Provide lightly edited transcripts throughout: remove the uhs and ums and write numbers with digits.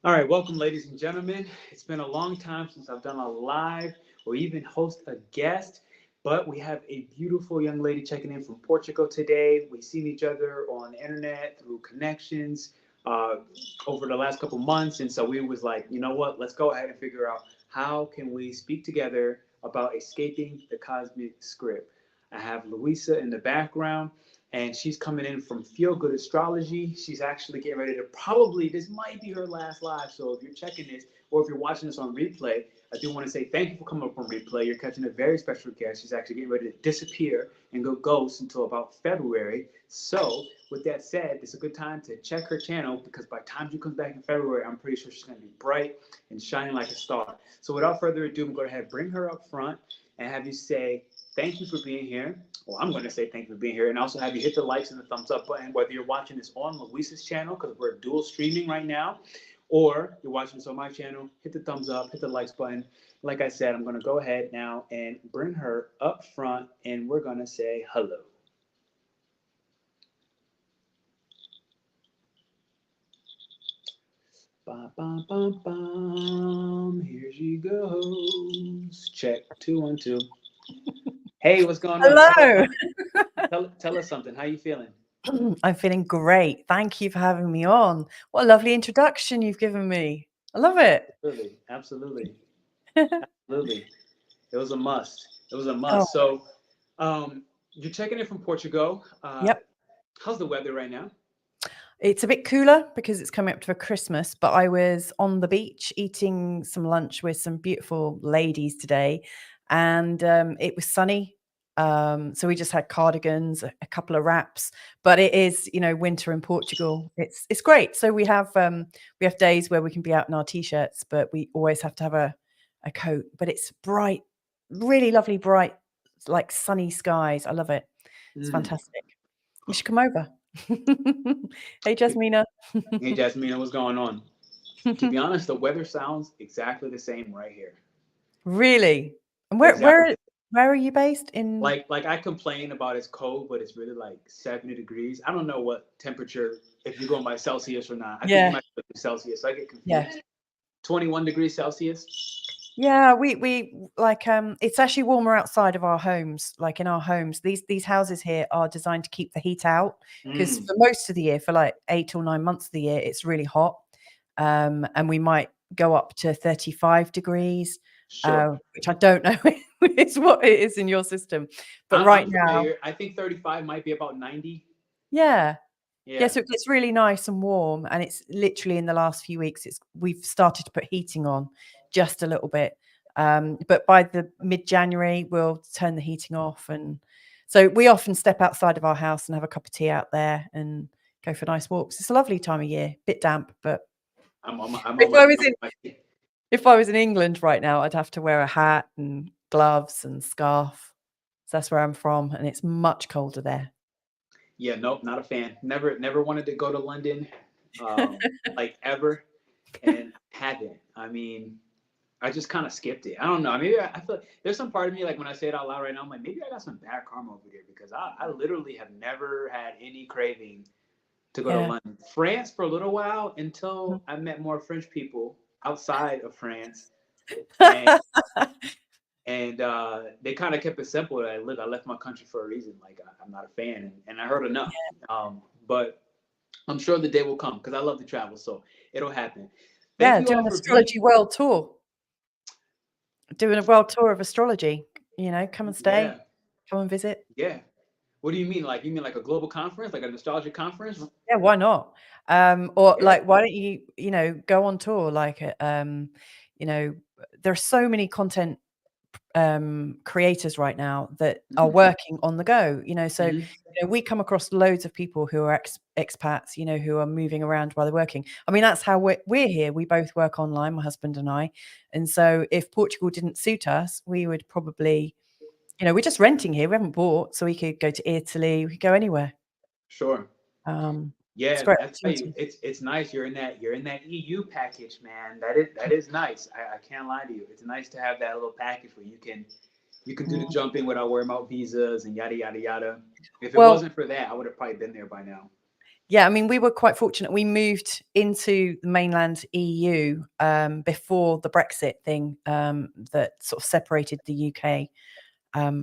All right, welcome, ladies and gentlemen. It's been a long time since I've done a live or even host a guest, but we have a beautiful young lady checking in from Portugal today. We've seen each other on the internet through connections uh, over the last couple months, and so we was like, you know what? Let's go ahead and figure out how can we speak together about escaping the cosmic script. I have Louisa in the background, and she's coming in from Feel Good Astrology. She's actually getting ready to probably, this might be her last live. So if you're checking this or if you're watching this on replay, I do want to say thank you for coming up on replay. You're catching a very special guest. She's actually getting ready to disappear and go ghost until about February. So with that said, it's a good time to check her channel because by the time she comes back in February, I'm pretty sure she's going to be bright and shining like a star. So without further ado, I'm going to go ahead and bring her up front and have you say thank you for being here. Well, I'm going to say thank you for being here and also have you hit the likes and the thumbs up button, whether you're watching this on Louisa's channel, because we're dual streaming right now, or you're watching this on my channel. Hit the thumbs up, hit the likes button. Like I said, I'm going to go ahead now and bring her up front, and we're going to say hello. Bum, bum, bum, bum. Here she goes. Check 2 1 2. Hey, what's going on? Hello. Tell us something. How you feeling? I'm feeling great. Thank you for having me on. What a lovely introduction you've given me. I love it. Absolutely. Absolutely. It was a must. It was a Oh, must. So, you're checking in from Portugal. yep. How's the weather right now? It's a bit cooler because it's coming up to Christmas, but I was on the beach eating some lunch with some beautiful ladies today, and it was sunny. So we just had cardigans, a couple of wraps, but it is, winter in Portugal. It's great. So we have days where we can be out in our t-shirts, but we always have to have a coat. But it's bright, really lovely, bright, like sunny skies. I love it. It's Mm. fantastic. You should come over. Hey, Jasmina. Hey, Jasmine, what's going on? To be honest, the weather sounds exactly the same right here. Really? And where Exactly. where where are you based in? Like I complain about it's cold, but it's really like 70 degrees. I don't know what temperature, if you're going by Celsius or not. I think you Yeah, might be Celsius. So I get yeah. confused. 21 degrees Celsius. Yeah, we like it's actually warmer outside of our homes. Like in our homes, these houses here are designed to keep the heat out because Mm, for most of the year, for like 8 or 9 months of the year, it's really hot. And we might go up to 35 degrees, sure. which I don't know is what it is in your system. But I'm right now, familiar. I think 35 might be about 90. yeah. Yeah, Yeah. so it gets really nice and warm, and it's literally in the last few weeks, we've started to put heating on just a little bit. But by the mid-January, we'll turn the heating off, and so we often step outside of our house and have a cup of tea out there and go for nice walks. It's a lovely time of year, bit damp, but I'm if on I was I'm in on my if I was in England right now, I'd have to wear a hat and gloves and scarf. So that's where I'm from, and it's much colder there. Yeah, nope, not a fan. Never wanted to go to London, like ever, and haven't. I mean, I just kind of skipped it. I don't know. Maybe I feel there's some part of me like when I say it out loud right now, I'm like maybe I got some bad karma over there because I literally have never had any craving to go to Yeah. London. France for a little while Mhm. until I met more French people outside of France, and they kind of kept it simple. I left my country for a reason. Like I'm not a fan, and I heard enough. But I'm sure the day will come because I love to travel, so it'll happen. Thank Yeah, you do all an for being. astrology world tour. Doing a world tour of astrology, come and Yeah, stay, come and visit. yeah. What do you mean? Like you mean like a global conference, like a nostalgia conference? Yeah, why not? Or Yeah. like, why don't you, go on tour? Like, you know, there's so many content creators right now that are Mm-hmm. working on the go. So Mm-hmm. we come across loads of people who are expats, who are moving around while they're working. I mean, that's how we're here. We both work online, my husband and I. And so if Portugal didn't suit us, we would probably, we're just renting here. We haven't bought, so we could go to Italy. We could go anywhere. Sure. It's a Yeah, great I tell you, opportunity. it's nice. You're in that EU package, man. That is nice. I can't lie to you. It's nice to have that little package where you can do the Mm. jumping without worrying about visas and yada yada yada. If it Well, wasn't for that, I would have probably been there by now. Yeah, I mean, we were quite fortunate. We moved into the mainland EU before the Brexit thing that sort of separated the UK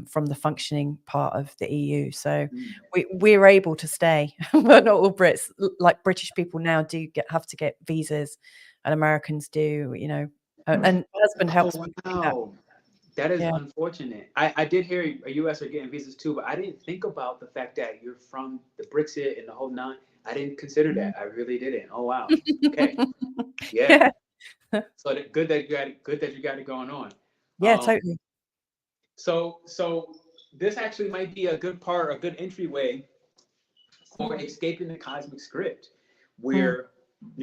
from the functioning part of the EU. So Mm. we're able to stay, but not all Brits. Like British people now do have to get visas, and Americans do. You know, and my husband Oh helps me do that. wow, that is Yeah. unfortunate. I did hear US are getting visas too, but I didn't think about the fact that you're from the Brexit and the whole nine. I didn't consider Mm. that. I really didn't. Oh wow. Okay. Yeah. Yeah. So good that you got it. Good that you got it going on. Yeah, Um, totally. so this actually might be a good part, a good entryway for escaping the cosmic script, Mm. where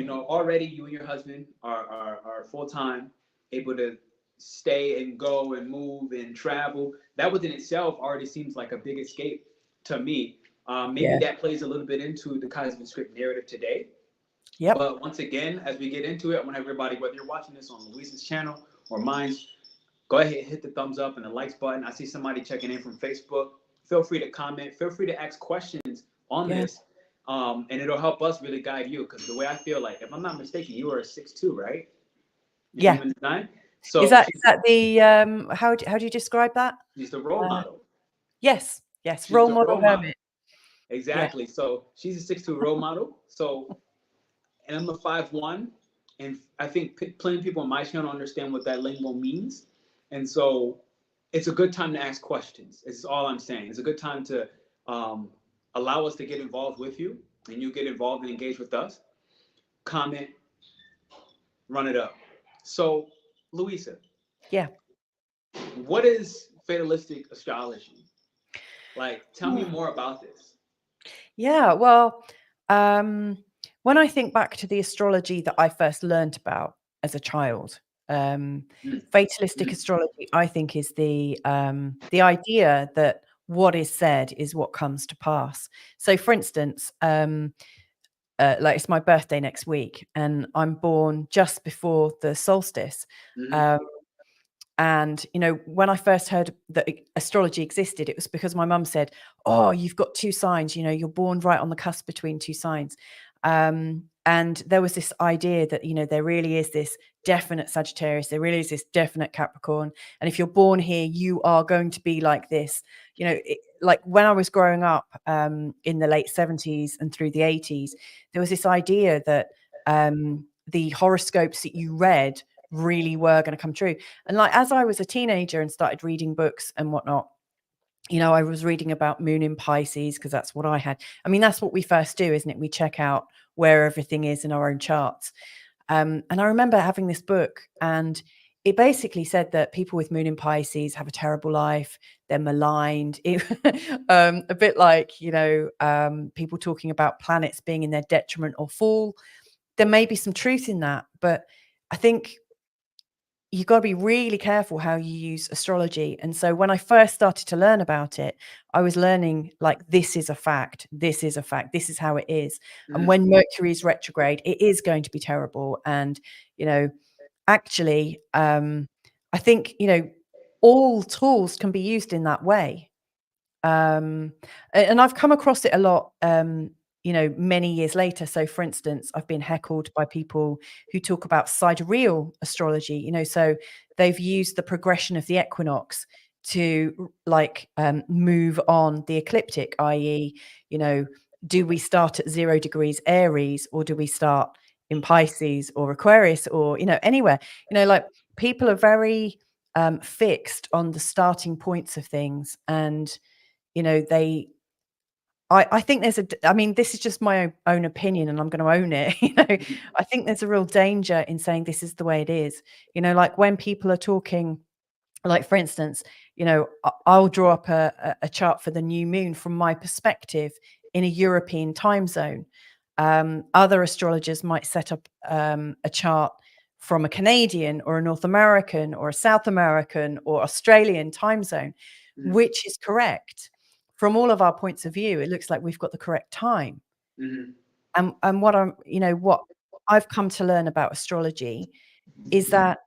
already you and your husband are full time, able to stay and go and move and travel. That within itself already seems like a big escape to me. Maybe Yeah. that plays a little bit into the cosmic script narrative today. Yep. But once again, as we get into it, I want everybody, whether you're watching this on Louisa's channel or mine, go ahead and hit the thumbs up and the likes button. I see somebody checking in from Facebook. Feel free to comment. Feel free to ask questions on Yeah. this. And it'll help us really guide you. Because the way I feel like, if I'm not mistaken, you are a 6'2", right? You're Yeah. human design. Is So that the how do you describe that? she's the role Uh, model. yes. Yes. She's Role the model role model. hermit. Yeah. Exactly. So she's a 6'2" role model. So, and I'm a 5'1", and I think plenty of people on my channel understand what that lingo means. And so it's a good time to ask questions. It's all I'm saying. It's a good time to allow us to get involved with you, and you get involved and engage with us. Comment, run it up. So, Louisa, Yeah. what is fatalistic astrology? Like, tell me more about this. Yeah, well, when I think back to the astrology that I first learned about as a child, Mm, fatalistic mm, astrology, I think, is the idea that what is said is what comes to pass. So, for instance, like it's my birthday next week, and I'm born just before the solstice. mm, Um, and, when I first heard that astrology existed, it was because my mum said, "Oh, you've got two signs, you're born right on the cusp between two signs." And there was this idea that, there really is this definite Sagittarius, there really is this definite Capricorn. And if you're born here, you are going to be like this. Like when I was growing up in the late 70s and through the 80s, there was this idea that the horoscopes that you read really were going to come true. And like as I was a teenager and started reading books and whatnot, I was reading about moon in Pisces because that's what I had. I mean, that's what we first do, isn't it? We check out where everything is in our own charts. And I remember having this book, and it basically said that people with moon in Pisces have a terrible life. They're maligned. A bit like, people talking about planets being in their detriment or fall. There may be some truth in that, but I think you've got to be really careful how you use astrology. And so when I first started to learn about it, I was learning like, this is a fact. This is a fact. This is how it is. And mm, when Mercury is retrograde, it is going to be terrible. And, actually, I think, all tools can be used in that way. And I've come across it a lot, many years later. So, for instance, I've been heckled by people who talk about sidereal astrology. So they've used the progression of the equinox to move on the ecliptic, i.e., do we start at 0 degrees Aries, or do we start in Pisces or Aquarius, or anywhere? Like people are very fixed on the starting points of things, and they I think I mean, this is just my own opinion, and I'm going to own it. mm, I think there's a real danger in saying this is the way it is. Like when people are talking, like for instance, I'll draw up a chart for the new moon from my perspective in a European time zone. Other astrologers might set up a chart from a Canadian or a North American or a South American or Australian time zone, mm, which is correct. From all of our points of view, it looks like we've got the correct time. mm, And what I've come to learn about astrology is that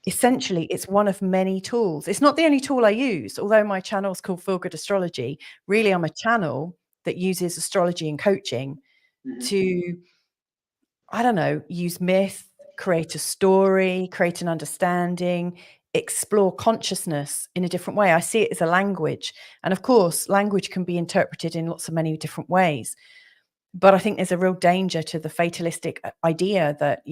essentially it's one of many tools. It's not the only tool I use, although my channel is called Feel Good Astrology. Really, I'm a channel that uses astrology and coaching to, I don't know, use myth, create a story, create an understanding, explore consciousness in a different way. I see it as a language. And of course, language can be interpreted in lots of many different ways. But I think there's a real danger to the fatalistic idea that,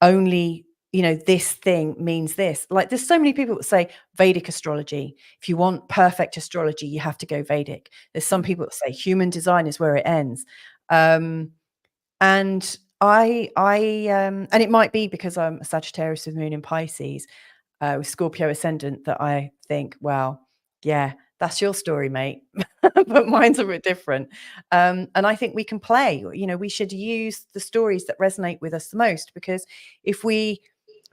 only, this thing means this. Like, there's so many people that say Vedic astrology. If you want perfect astrology, you have to go Vedic. There's some people that say human design is where it ends. And and it might be because I'm a Sagittarius with moon in Pisces, with Scorpio ascendant, that I think, well, yeah, that's your story, mate. But mine's a bit different. And I think we can play, we should use the stories that resonate with us the most, because if we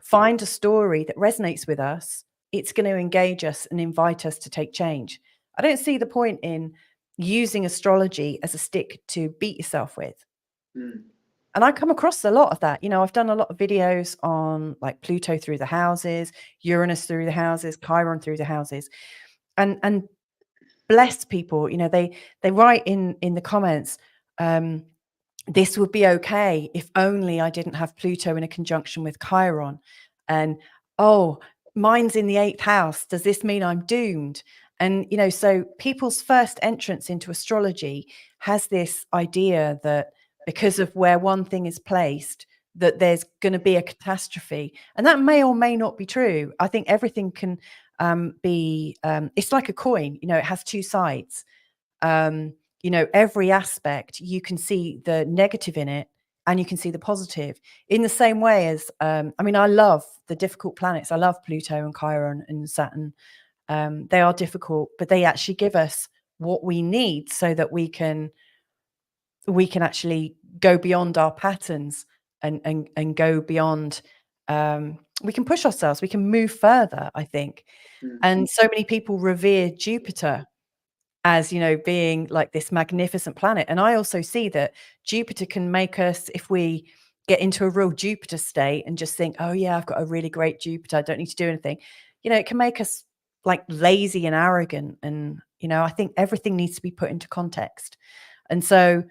find a story that resonates with us, it's going to engage us and invite us to take change. I don't see the point in using astrology as a stick to beat yourself with. And I come across a lot of that. I've done a lot of videos on like Pluto through the houses, Uranus through the houses, Chiron through the houses, and bless people. They write in the comments, this would be okay if only I didn't have Pluto in a conjunction with Chiron. And, oh, mine's in the 8th house. Does this mean I'm doomed? And, so people's first entrance into astrology has this idea that because of where one thing is placed, that there's going to be a catastrophe. And that may or may not be true. I think everything can be, it's like a coin, it has two sides. Every aspect, you can see the negative in it and you can see the positive, in the same way as, I love the difficult planets. I love Pluto and Chiron and Saturn. They are difficult, but they actually give us what we need so that we can actually go beyond our patterns and go beyond, we can push ourselves, we can move further, I think. And so many people revere Jupiter as, being like this magnificent planet. And I also see that Jupiter can make us, if we get into a real Jupiter state and just think, oh yeah, I've got a really great Jupiter, I don't need to do anything, it can make us like lazy and arrogant. And, I think everything needs to be put into context. And so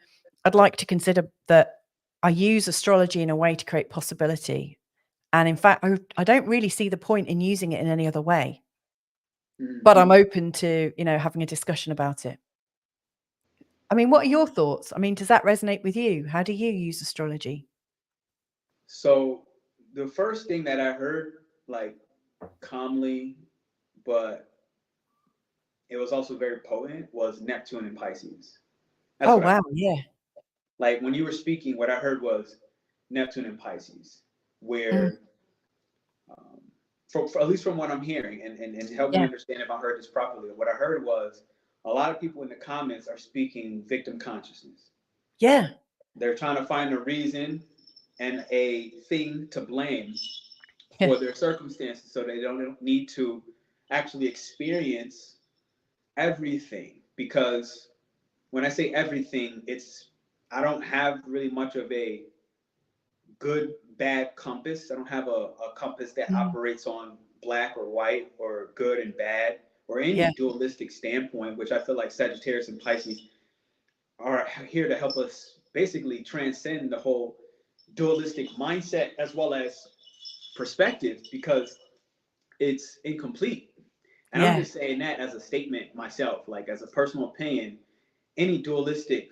I'd like to consider that I use astrology in a way to create possibility. And in fact, I don't really see the point in using it in any other way. But I'm open to, having a discussion about it. What are your thoughts? Does that resonate with you? How do you use astrology? So the first thing that I heard, like calmly, but it was also very potent, was Neptune and Pisces. That's Oh, what wow. Yeah. like when you were speaking, what I heard was Neptune and Pisces, where for at least from what I'm hearing, and help me understand if I heard this properly. What I heard was a lot of people in the comments are speaking victim consciousness. Yeah. They're trying to find a reason and a thing to blame for their circumstances so they don't need to actually experience everything. Because when I say everything, I don't have really much of a good bad compass. I don't have a compass that operates on black or white or good and bad or any dualistic standpoint, which I feel like Sagittarius and Pisces are here to help us basically transcend the whole dualistic mindset as well as perspective, because it's incomplete. And I'm just saying that as a statement myself, like as a personal opinion, any dualistic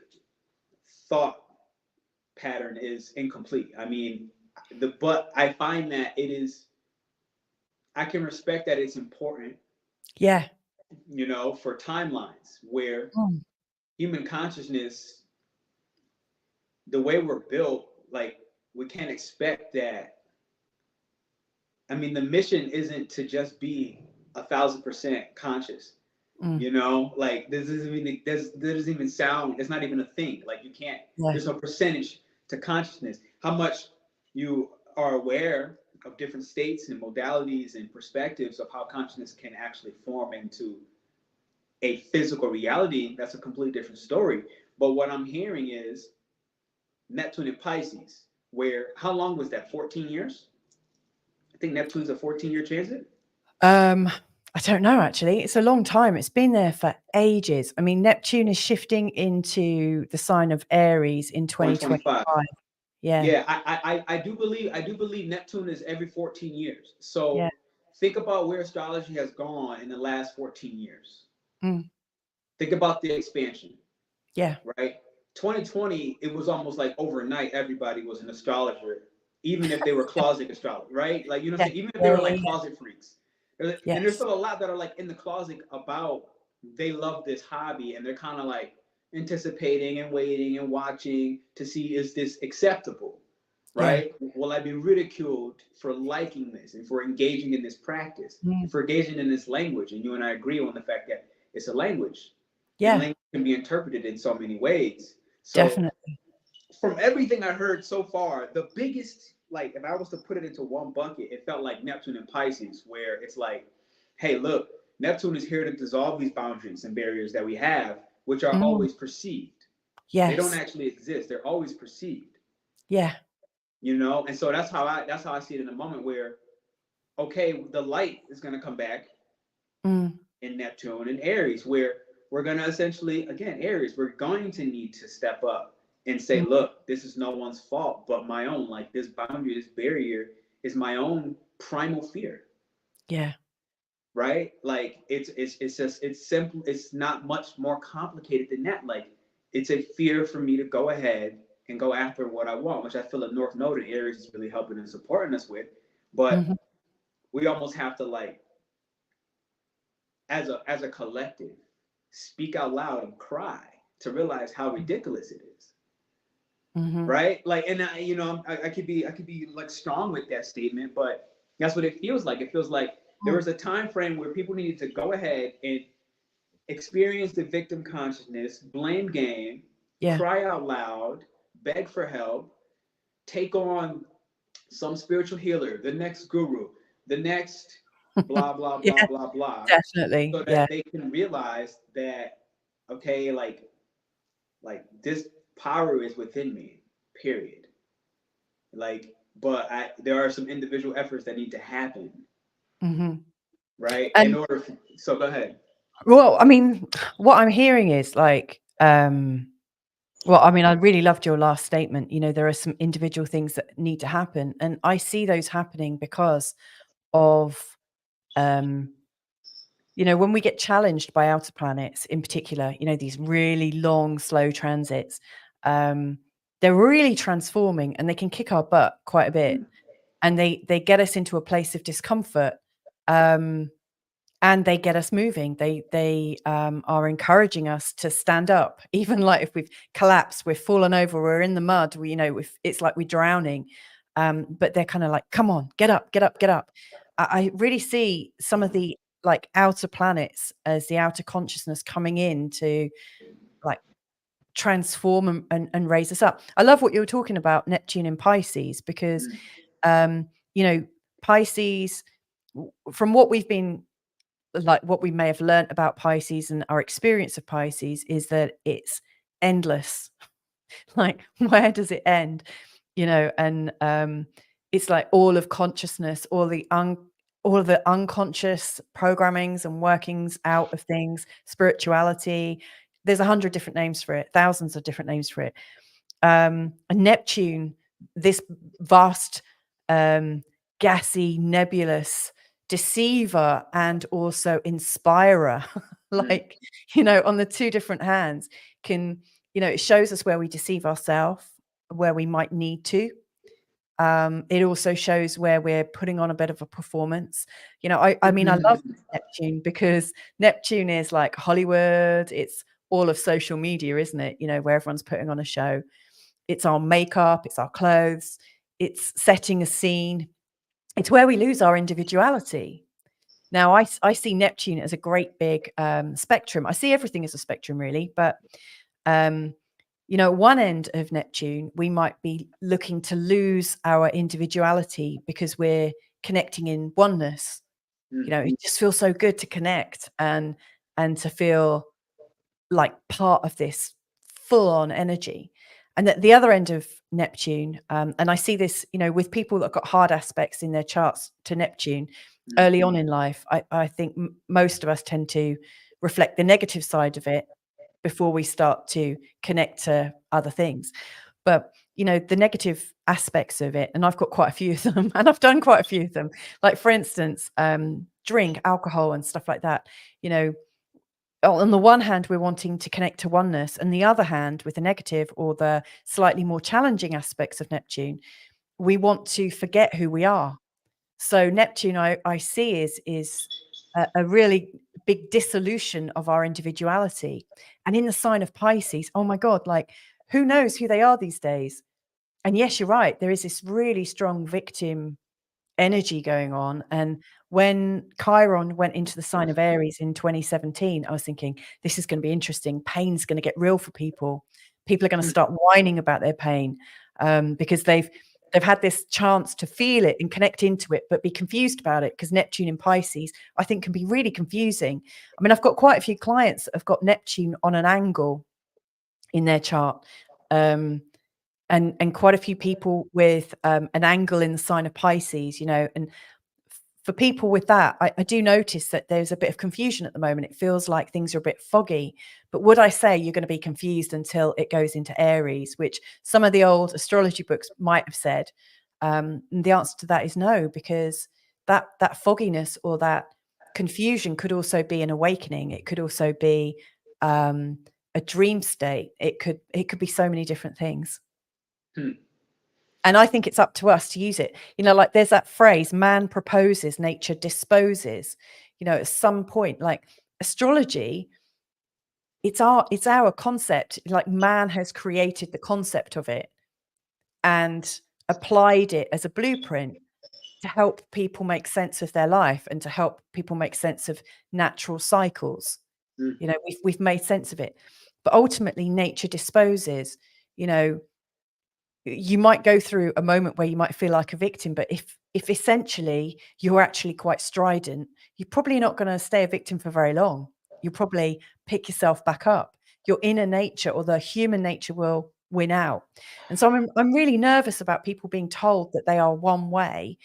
thought pattern is incomplete. But I find that I can respect that it's important. Yeah. For timelines where human consciousness, the way we're built, like we can't expect that. The mission isn't to just be 1,000% conscious. Like this doesn't even sound. It's not even a thing. Like you can't. There's no percentage to consciousness. How much you are aware of different states and modalities and perspectives of how consciousness can actually form into a physical reality, that's a completely different story. But what I'm hearing is Neptune and Pisces, where how long was that? 14 years? I think Neptune's a 14-year transit. I don't know, actually. It's a long time. It's been there for ages. I mean, Neptune is shifting into the sign of Aries in 2025. 2025. Yeah. Yeah, I do believe Neptune is every 14 years. Yeah. So think about where astrology has gone in the last 14 years. Mm. Think about the expansion, Yeah. right? 2020, it was almost like overnight everybody was an astrologer, even if they were closet astrologer, right? Like, you know what Yeah. I'm saying? Even if they Yeah. were Yeah. like Yeah. closet freaks. And there's Yes. still a lot that are like in the closet about they love this hobby and they're kind of like anticipating and waiting and watching to see, is this acceptable? Yeah. Right? Will I be ridiculed for liking this and for engaging in this practice and Mm. for engaging in this language? And you and I agree on the fact that it's a language, and Yeah. language can be interpreted in so many ways. So Definitely. from everything I heard so far, the biggest, like, if I was to put it into one bucket, it felt like Neptune and Pisces, where it's like, hey, look, Neptune is here to dissolve these boundaries and barriers that we have, which are Mm. always perceived. They don't Yes. actually exist. They're always perceived. Yeah. You know, and so that's how I see it in a moment where, okay, the light is going to come back Mm. in Neptune and Aries, where we're going to essentially, again, Aries, we're going to need to step up and say, Mm. look, this is no one's fault but my own. Like, this boundary, this barrier is my own primal fear. Yeah. Right? Like, it's just, it's simple. It's not much more complicated than that. Like, it's a fear for me to go ahead and go after what I want, which I feel a North Node in Aries is really helping and supporting us with. But Mm-hmm. we almost have to, like, as a collective, speak out loud and cry to realize how ridiculous it is. Mm-hmm. Right? Like, and you know, I could be like strong with that statement, but that's what it feels like. It feels like there Mm. was a time frame where people needed to go ahead and experience the victim consciousness, blame game, Yeah. cry out loud, beg for help, take on some spiritual healer, the next guru, the next blah blah blah Yeah. blah blah, Definitely. so Yeah. that they can realize that, okay, like this power is within me, period. Like, but there are some individual efforts that need to happen, Mm-hmm. right? In And order for, so go ahead. well, I mean, what I'm hearing is like, well, I mean, I really loved your last statement. You know, there are some individual things that need to happen, and I see those happening because of, um, you know, when we get challenged by outer planets, in particular, you know, these really long, slow transits, um, they're really transforming, and they can kick our butt quite a bit, and they get us into a place of discomfort. Um, and they get us moving. They are encouraging us to stand up, even like if we've collapsed, we've fallen over, we're in the mud. We, you know, it's like we're drowning, but they're kind of like, "Come on, get up, get up, get up." I really see some of the like outer planets as the outer consciousness coming in to like transform and raise us up. I love what you were talking about Neptune and Pisces because, you know, Pisces, from what we've been like what we may have learnt about Pisces and our experience of Pisces is that it's endless. Like, where does it end? You know, and it's like all of consciousness, all of the unconscious programmings and workings out of things, spirituality. There's 100 different names for it, thousands of different names for it. And Neptune, this vast, gassy, nebulous deceiver and also inspirer, like, you know, on the two different hands can, you know, it shows us where we deceive ourselves, where we might need to. It also shows where we're putting on a bit of a performance. You know, I mean, I love Neptune because Neptune is like Hollywood. It's all of social media, isn't it? You know, where everyone's putting on a show. It's our makeup, it's our clothes, it's setting a scene. It's where we lose our individuality. Now, I see Neptune as a great big spectrum. I see everything as a spectrum, really. But, you know, one end of Neptune, we might be looking to lose our individuality because we're connecting in oneness. You know, it just feels so good to connect and to feel like part of this full on energy. And at the other end of Neptune, and I see this, with people that got hard aspects in their charts to Neptune early on in life, I think most of us tend to reflect the negative side of it before we start to connect to other things. But, the negative aspects of it, and I've got quite a few of them, and I've done quite a few of them. Like, for instance, drink, alcohol and stuff like that. On the one hand, we're wanting to connect to oneness, and the other hand, with the negative or the slightly more challenging aspects of Neptune, we want to forget who we are. So Neptune, I see is a really big dissolution of our individuality. And in the sign of Pisces, oh my God, like, who knows who they are these days? And yes, you're right. There is this really strong victim energy going on. And when Chiron went into the sign of Aries in 2017, I was thinking, this is going to be interesting. Pain's going to get real for people. People are going to start whining about their pain, because they've had this chance to feel it and connect into it, but be confused about it, because Neptune in Pisces, I think, can be really confusing. I mean, I've got quite a few clients that have got Neptune on an angle in their chart. And quite a few people with an angle in the sign of Pisces, and for people with that, I do notice that there's a bit of confusion at the moment. It feels like things are a bit foggy. But would I say you're going to be confused until it goes into Aries, which some of the old astrology books might have said? And the answer to that is no, because that fogginess or that confusion could also be an awakening. It could also be a dream state. It could be so many different things. And I think it's up to us to use it. Like, there's that phrase, man proposes, nature disposes. At some point, like, astrology, it's our concept. Like, man has created the concept of it and applied it as a blueprint to help people make sense of their life and to help people make sense of natural cycles. We've made sense of it. But ultimately, nature disposes. You might go through a moment where you might feel like a victim, but if essentially you're actually quite strident, you're probably not going to stay a victim for very long. You'll probably pick yourself back up. Your inner nature or the human nature will win out. And so I'm really nervous about people being told that they are one way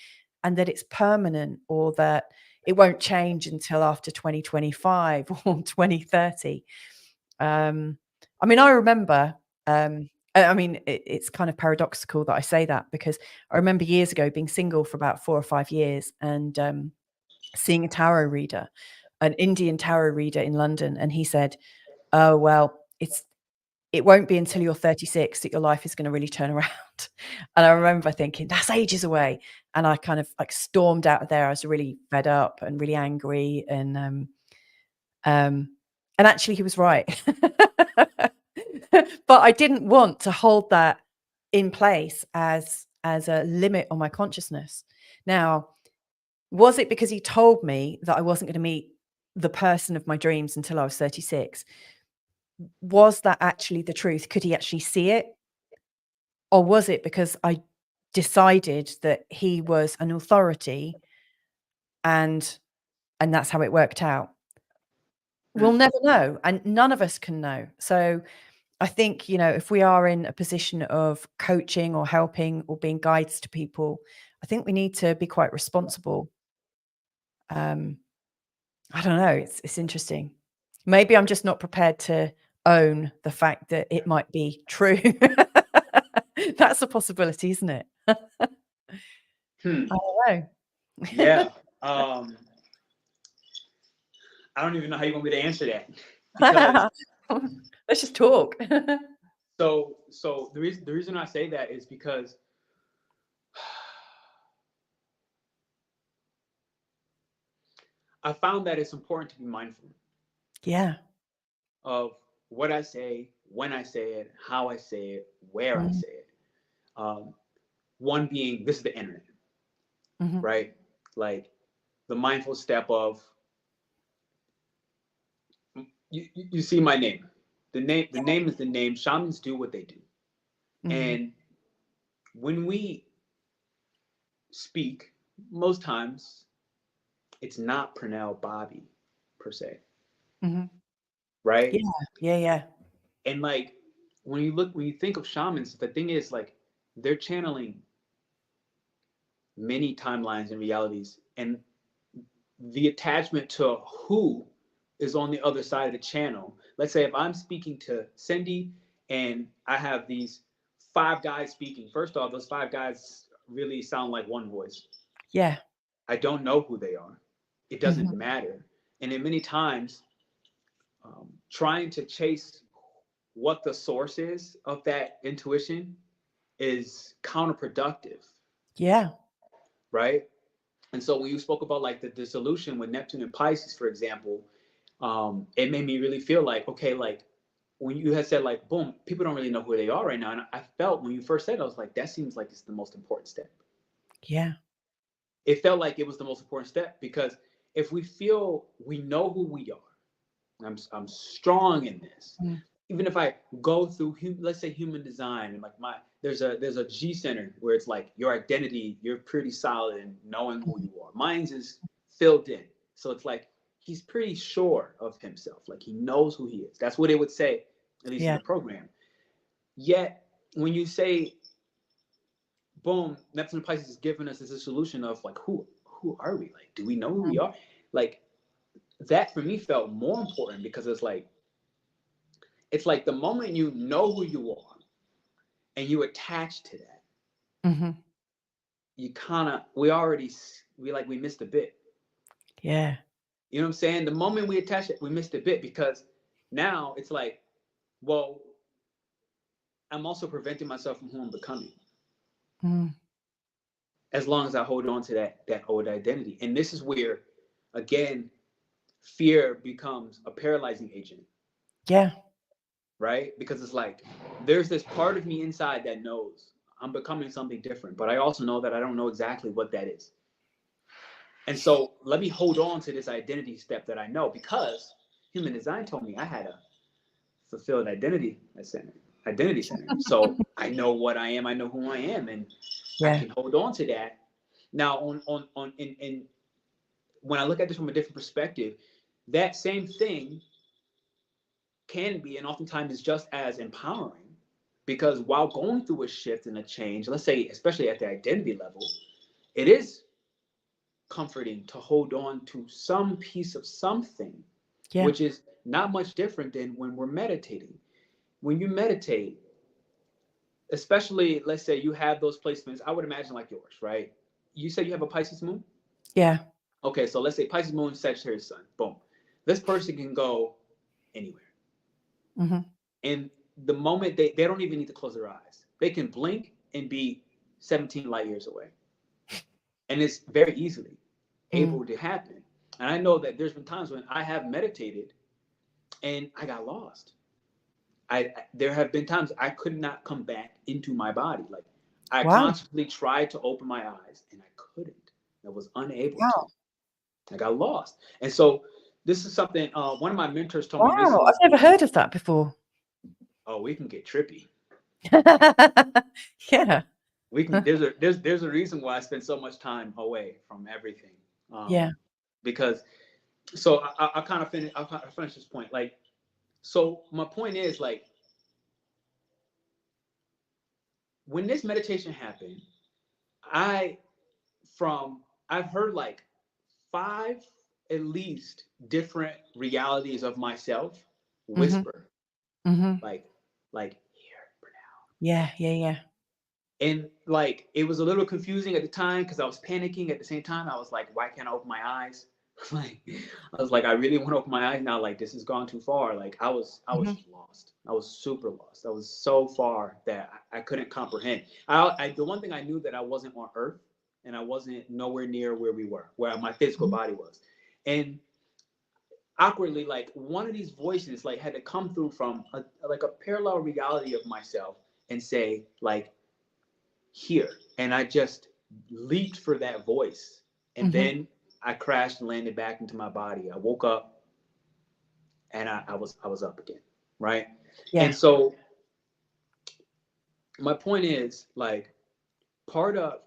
and that it's permanent, or that it won't change until after 2025 or 2030. I mean, I remember, it's kind of paradoxical that I say that, because I remember years ago being single for about 4 or 5 years and seeing a tarot reader, an Indian tarot reader in London. And he said, oh, well, it won't be until you're 36 that your life is going to really turn around. And I remember thinking, that's ages away. And I kind of like stormed out of there. I was really fed up and really angry. And actually he was right. But I didn't want to hold that in place as a limit on my consciousness. Now, was it because he told me that I wasn't going to meet the person of my dreams until I was 36? Was that actually the truth? Could he actually see it? Or was it because I decided that he was an authority and that's how it worked out? We'll never know, and none of us can know. So I think, if we are in a position of coaching or helping or being guides to people, I think we need to be quite responsible. I don't know. It's interesting. Maybe I'm just not prepared to own the fact that it might be true. That's a possibility, isn't it? I don't know. Yeah. I don't even know how you want me to answer that. Because let's just talk. so the reason I say that is because I found that it's important to be mindful. Yeah. Of what I say, when I say it, how I say it, where I say it. One being, this is the internet, right? Like the mindful step of you see my name. The name is the name. Shamans do what they do. And when we speak, most times it's not PernellBobby per se. Right? Yeah. And like when you think of shamans, the thing is like they're channeling many timelines and realities, and the attachment to who is on the other side of the channel. Let's say if I'm speaking to Cindy and I have these 5 guys speaking. First off, those 5 guys really sound like one voice. Yeah. I don't know who they are. It doesn't matter. And then many times, trying to chase what the source is of that intuition is counterproductive. Yeah. Right. And so when you spoke about like the dissolution with Neptune and Pisces, for example, it made me really feel like, okay, like when you had said like, boom, people don't really know who they are right now. And I felt when you first said it, I was like, that seems like it's the most important step. Yeah. It felt like it was the most important step, because if we feel we know who we are, I'm strong in this. Even if I go through, let's say human design, and like there's a G center where it's like your identity, you're pretty solid in knowing who you are. Mine's is filled in. So it's like, he's pretty sure of himself. Like he knows who he is. That's what it would say, at least in the program. Yet when you say, boom, Neptune and Pisces is giving us this solution of like, who are we? Like, do we know who we are? Like that for me felt more important, because it's like the moment you know who you are and you attach to that, you kind of, we missed a bit. Yeah. You know what I'm saying? The moment we attach it, we missed a bit, because now it's like, well, I'm also preventing myself from who I'm becoming. As long as I hold on to that old identity. And this is where, again, fear becomes a paralyzing agent. Yeah. Right? Because it's like, there's this part of me inside that knows I'm becoming something different, but I also know that I don't know exactly what that is. And so let me hold on to this identity step that I know, because human design told me I had a fulfilled identity center. So I know what I am, I know who I am, and I can hold on to that. Now in when I look at this from a different perspective, that same thing can be, and oftentimes is just as empowering, because while going through a shift and a change, let's say especially at the identity level, it is comforting to hold on to some piece of something, which is not much different than when we're meditating. When you meditate, especially, let's say you have those placements, I would imagine like yours, right? You said you have a Pisces moon? Yeah. Okay, so let's say Pisces moon, Sagittarius sun, boom. This person can go anywhere. And the moment they don't even need to close their eyes. They can blink and be 17 light years away. And it's very easily able to happen. And I know that there's been times when I have meditated and I got lost. There have been times I could not come back into my body. Like I constantly tried to open my eyes and I couldn't. I was unable to. I got lost. And so this is something one of my mentors told me recently. I've never heard of that before. Oh, we can get trippy. Yeah. We can. There's a reason why I spend so much time away from everything. Because so I'll kind of finish this point. Like, so my point is like, when this meditation happened, I've heard like 5 at least different realities of myself whisper, like here, Pernell. Yeah. And like it was a little confusing at the time because I was panicking. At the same time, I was like, why can't I open my eyes? Like I was like, I really want to open my eyes now. Like this has gone too far. Like I was lost. I was super lost. I was so far that I couldn't comprehend. The one thing I knew, that I wasn't on Earth and I wasn't nowhere near where we were, where my physical body was. And awkwardly, like one of these voices like had to come through from a parallel reality of myself and say like, here. And I just leaped for that voice. And then I crashed and landed back into my body. I woke up and I was up again. Right. Yeah. And so my point is like,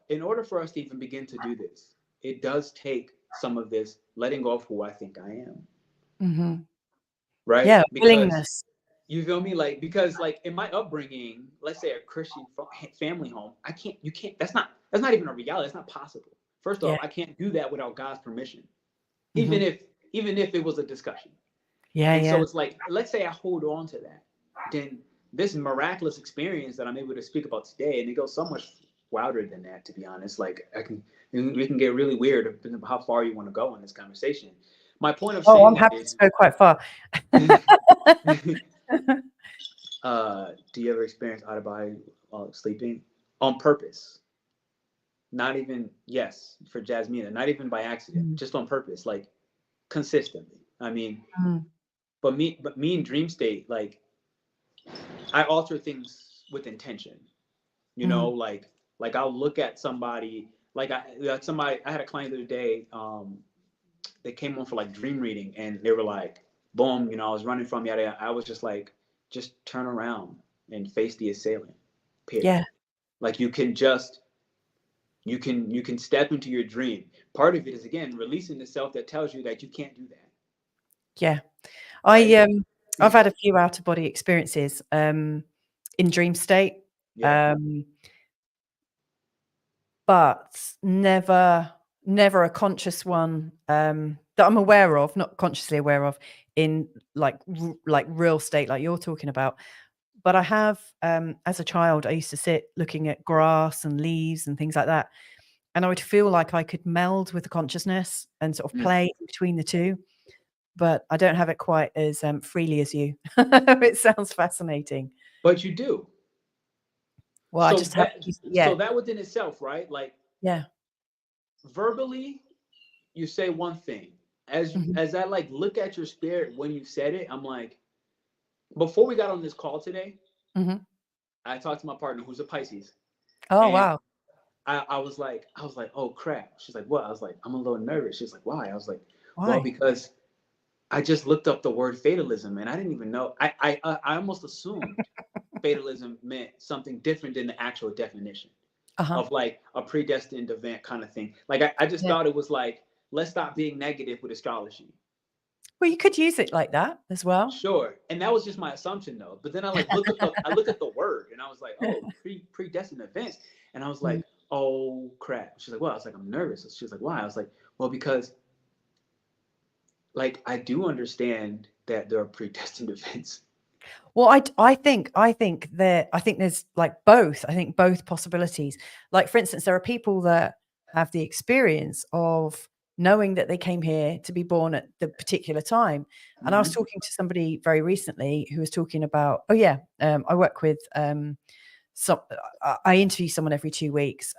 in order for us to even begin to do this, it does take some of this letting go of who I think I am. Right. Yeah. Willingness. You feel me? Like, because like in my upbringing, let's say a Christian family home, you can't, that's not even a reality. It's not possible. First Yeah. off, I can't do that without God's permission, even Hmm. if, even if it was a discussion. Yeah. And so Yeah. it's like, let's say I hold on to that, then this miraculous experience that I'm able to speak about today, and it goes so much wilder than that, to be honest. Like we can get really weird depending on how far you want to go in this conversation. My point of Oh, saying I'm that happy to is, go quite far. do you ever experience out of body sleeping on purpose? Not even, yes, for Jasmine, not even by accident, Mm. just on purpose, like consistently. I mean, Mm. but me in dream state, like I alter things with intention. You know, Mm. like I'll look at somebody, like somebody. I had a client the other day. They came on for like dream reading, and they were like, "Boom!" You know, I was running from yada. I was just like, just turn around and face the assailant. Period. Yeah. Like you can step into your dream. Part of it is again releasing the self that tells you that you can't do that. Yeah. Right? I've had a few out of body experiences in dream state. Yeah. But never a conscious one that I'm aware of, not consciously aware of, in like real state like you're talking about. But I have, as a child, I used to sit looking at grass and leaves and things like that, and I would feel like I could meld with the consciousness and sort of Mm. play between the two. But I don't have it quite as freely as you. It sounds fascinating. But you do. Well, I just have, So yeah, that within itself, right? Like yeah. verbally, you say one thing. Hmm. As I like look at your spirit when you said it, I'm like, before we got on this call today, Hmm. I talked to my partner who's a Pisces, Oh, and wow. I was like, oh crap. She's like, what? I was like, I'm a little nervous. She's like, why? I was like, well, Why? because I just looked up the word fatalism, and I didn't even know. I almost assumed fatalism meant something different than the actual definition Uh-huh. of like a predestined event kind of thing. Like I just Yeah. thought it was like, let's stop being negative with astrology. Well, you could use it like that as well. Sure. And that was just my assumption though. But then I look at the word and I was like, oh, predestined events. And I was Mm. like, oh crap. She's like, well, I was like, I'm nervous. She's like, why? I was like, well, because like I do understand that there are predestined events. Well, I think there's like both. I think both possibilities. Like for instance, there are people that have the experience of knowing that they came here to be born at the particular time. And I was Mm-hmm. talking to somebody very recently who was talking about, oh yeah, I work with some I interview someone every 2 weeks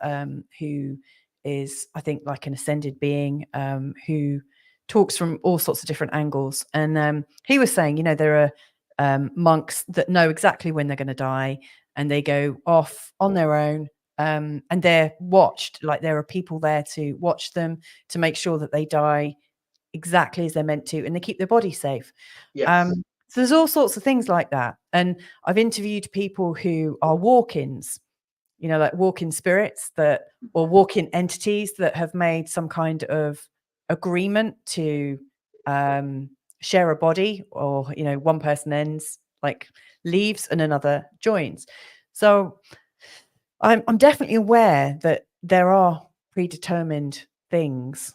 who is, I think, like an ascended being who talks from all sorts of different angles. And he was saying, you know, there are monks that know exactly when they're going to die, and they go off on their own, and they're watched. Like there are people there to watch them to make sure that they die exactly as they're meant to, and they keep their body safe. Yes. So there's all sorts of things like that. And I've interviewed people who are walk-ins, you know, like walk-in spirits that, or walk-in entities that have made some kind of agreement to share a body, or, you know, one person ends, like leaves and another joins. So I'm definitely aware that there are predetermined things.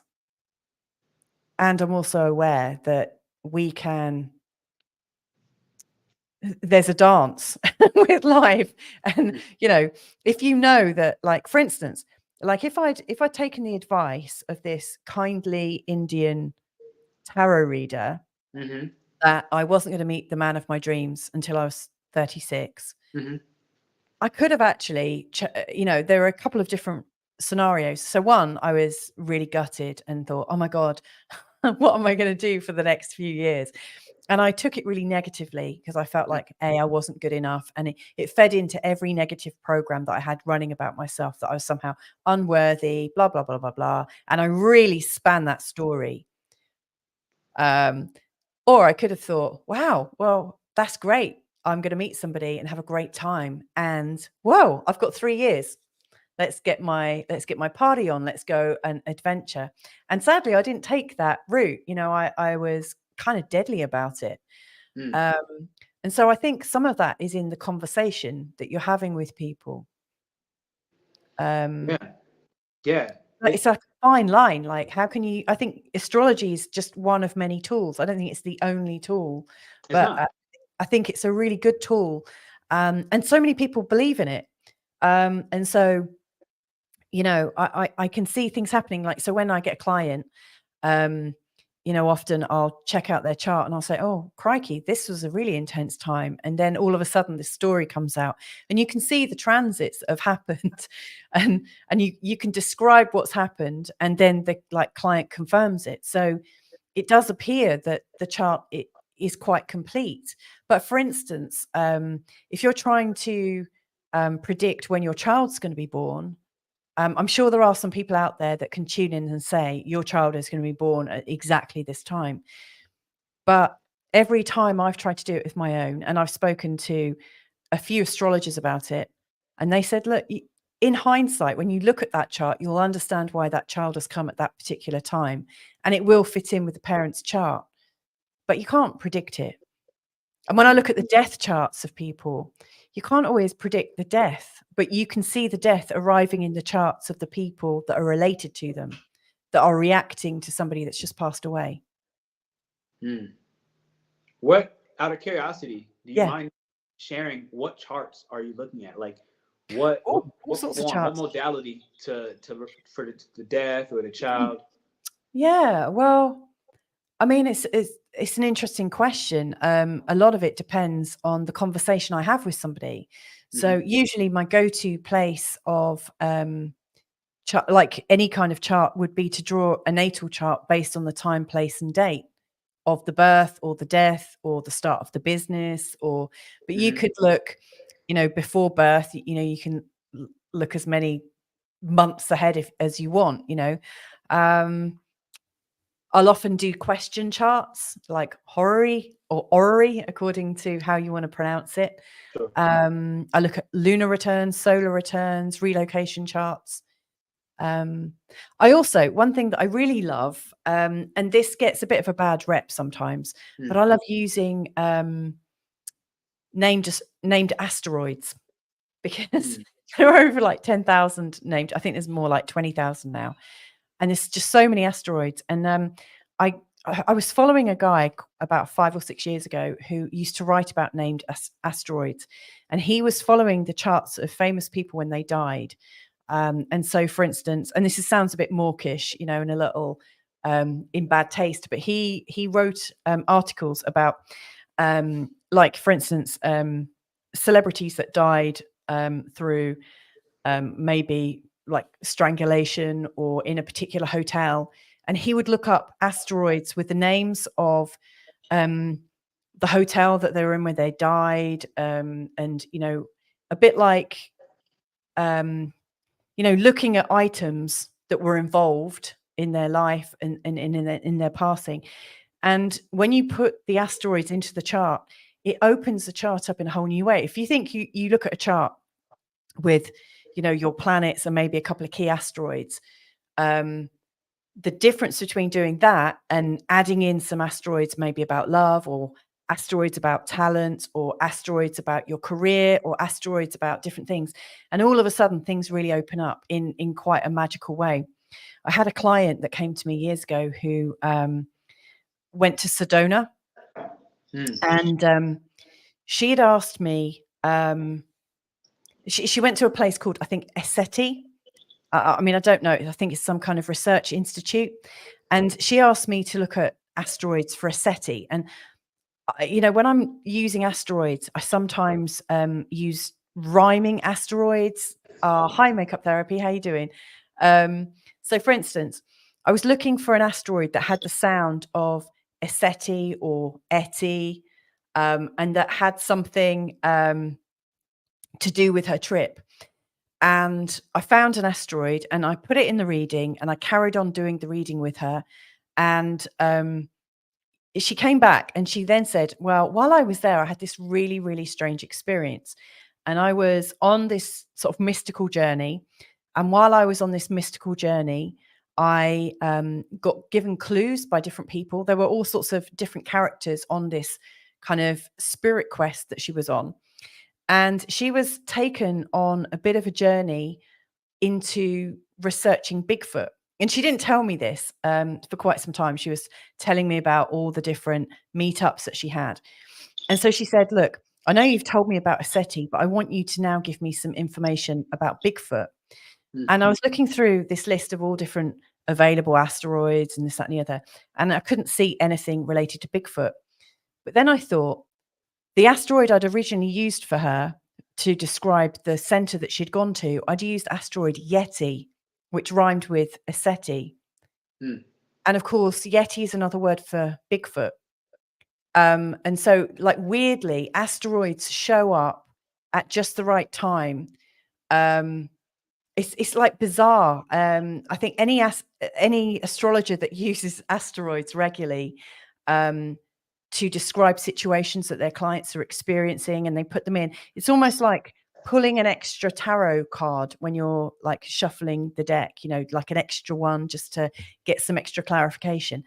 And I'm also aware that there's a dance with life. And, you know, if you know that, like, for instance, like if I'd taken the advice of this kindly Indian tarot reader Mm-hmm. that I wasn't going to meet the man of my dreams until I was 36, Mm-hmm. I could have actually, you know, there are a couple of different scenarios. So one, I was really gutted and thought, oh my God, what am I going to do for the next few years? And I took it really negatively because I felt like, A, I wasn't good enough. And it fed into every negative program that I had running about myself, that I was somehow unworthy, blah, blah, blah, blah, blah. And I really span that story. Or I could have thought, wow, well, that's great. I'm going to meet somebody and have a great time. And whoa, I've got 3 years. Let's get my party on. Let's go and adventure. And sadly, I didn't take that route. You know, I was kind of deadly about it. Mm. Um, And so I think some of that is in the conversation that you're having with people. Yeah. Yeah. It's a fine line. Like, how can you? I think astrology is just one of many tools. I don't think it's the only tool, It's but not. I think it's a really good tool, and so many people believe in it. And so, you know, I can see things happening. Like, so when I get a client, you know, often I'll check out their chart and I'll say, oh, crikey, this was a really intense time. And then all of a sudden this story comes out and you can see the transits that have happened and you can describe what's happened. And then the client confirms it. So it does appear that the chart is quite complete. But for instance, if you're trying to predict when your child's going to be born, I'm sure there are some people out there that can tune in and say your child is going to be born at exactly this time. But every time I've tried to do it with my own, and I've spoken to a few astrologers about it, and they said, look, in hindsight, when you look at that chart, you'll understand why that child has come at that particular time, and it will fit in with the parent's chart. But you can't predict it. And when I look at the death charts of people, you can't always predict the death, but you can see the death arriving in the charts of the people that are related to them, that are reacting to somebody that's just passed away. What, out of curiosity, do you Yeah. mind sharing what charts are you looking at? Like what All what sorts of form, what charts. modality for the death or the child? Yeah, well, I mean, it's an interesting question. A lot of it depends on the conversation I have with somebody. So usually my go-to place of like any kind of chart would be to draw a natal chart based on the time, place, and date of the birth or the death or the start of the business. But you could look, you know, before birth. You know, you can look as many months ahead as you want. You know. I'll often do question charts like horary or orrery, according to how you want to pronounce it. Sure. I look at lunar returns, solar returns, relocation charts. I also, one thing that I really love, and this gets a bit of a bad rep sometimes, but I love using named asteroids because there are over like 10,000 named. I think there's more like 20,000 now. And there's just so many asteroids. And I was following a guy about 5 or 6 years ago who used to write about named asteroids, and he was following the charts of famous people when they died. And so, for instance, and sounds a bit mawkish, you know, and a little in bad taste, but he wrote articles about, like, for instance, celebrities that died through maybe like strangulation or in a particular hotel, and he would look up asteroids with the names of the hotel that they were in when they died, and you know, a bit like you know, looking at items that were involved in their life and in their passing. And when you put the asteroids into the chart, it opens the chart up in a whole new way. If you think you look at a chart with, you know, your planets and maybe a couple of key asteroids, the difference between doing that and adding in some asteroids maybe about love, or asteroids about talent, or asteroids about your career, or asteroids about different things, and all of a sudden things really open up in quite a magical way. I had a client that came to me years ago who went to Sedona, and she had asked me, she went to a place called, I think, Esseti. I mean, I don't know. I think it's some kind of research institute. And she asked me to look at asteroids for Esseti. And, you know, when I'm using asteroids, I sometimes use rhyming asteroids. Hi, Makeup Therapy. How you doing? So, for instance, I was looking for an asteroid that had the sound of Esseti or Eti, and that had something to do with her trip. And I found an asteroid and I put it in the reading, and I carried on doing the reading with her. And she came back and she then said, well, while I was there, I had this really, really strange experience. And I was on this sort of mystical journey. And while I was on this mystical journey, I got given clues by different people. There were all sorts of different characters on this kind of spirit quest that she was on. And she was taken on a bit of a journey into researching Bigfoot. And she didn't tell me this for quite some time. She was telling me about all the different meetups that she had. And so she said, look, I know you've told me about a SETI, but I want you to now give me some information about Bigfoot. And I was looking through this list of all different available asteroids and this, that, and the other, and I couldn't see anything related to Bigfoot. But then I thought the asteroid I'd originally used for her to describe the center that she'd gone to, I'd used asteroid Yeti, which rhymed with a SETI. And of course, Yeti is another word for Bigfoot. And so, like, weirdly, asteroids show up at just the right time. It's like bizarre. I think any astrologer that uses asteroids regularly to describe situations that their clients are experiencing and they put them in, it's almost like pulling an extra tarot card when you're like shuffling the deck, you know, like an extra one just to get some extra clarification.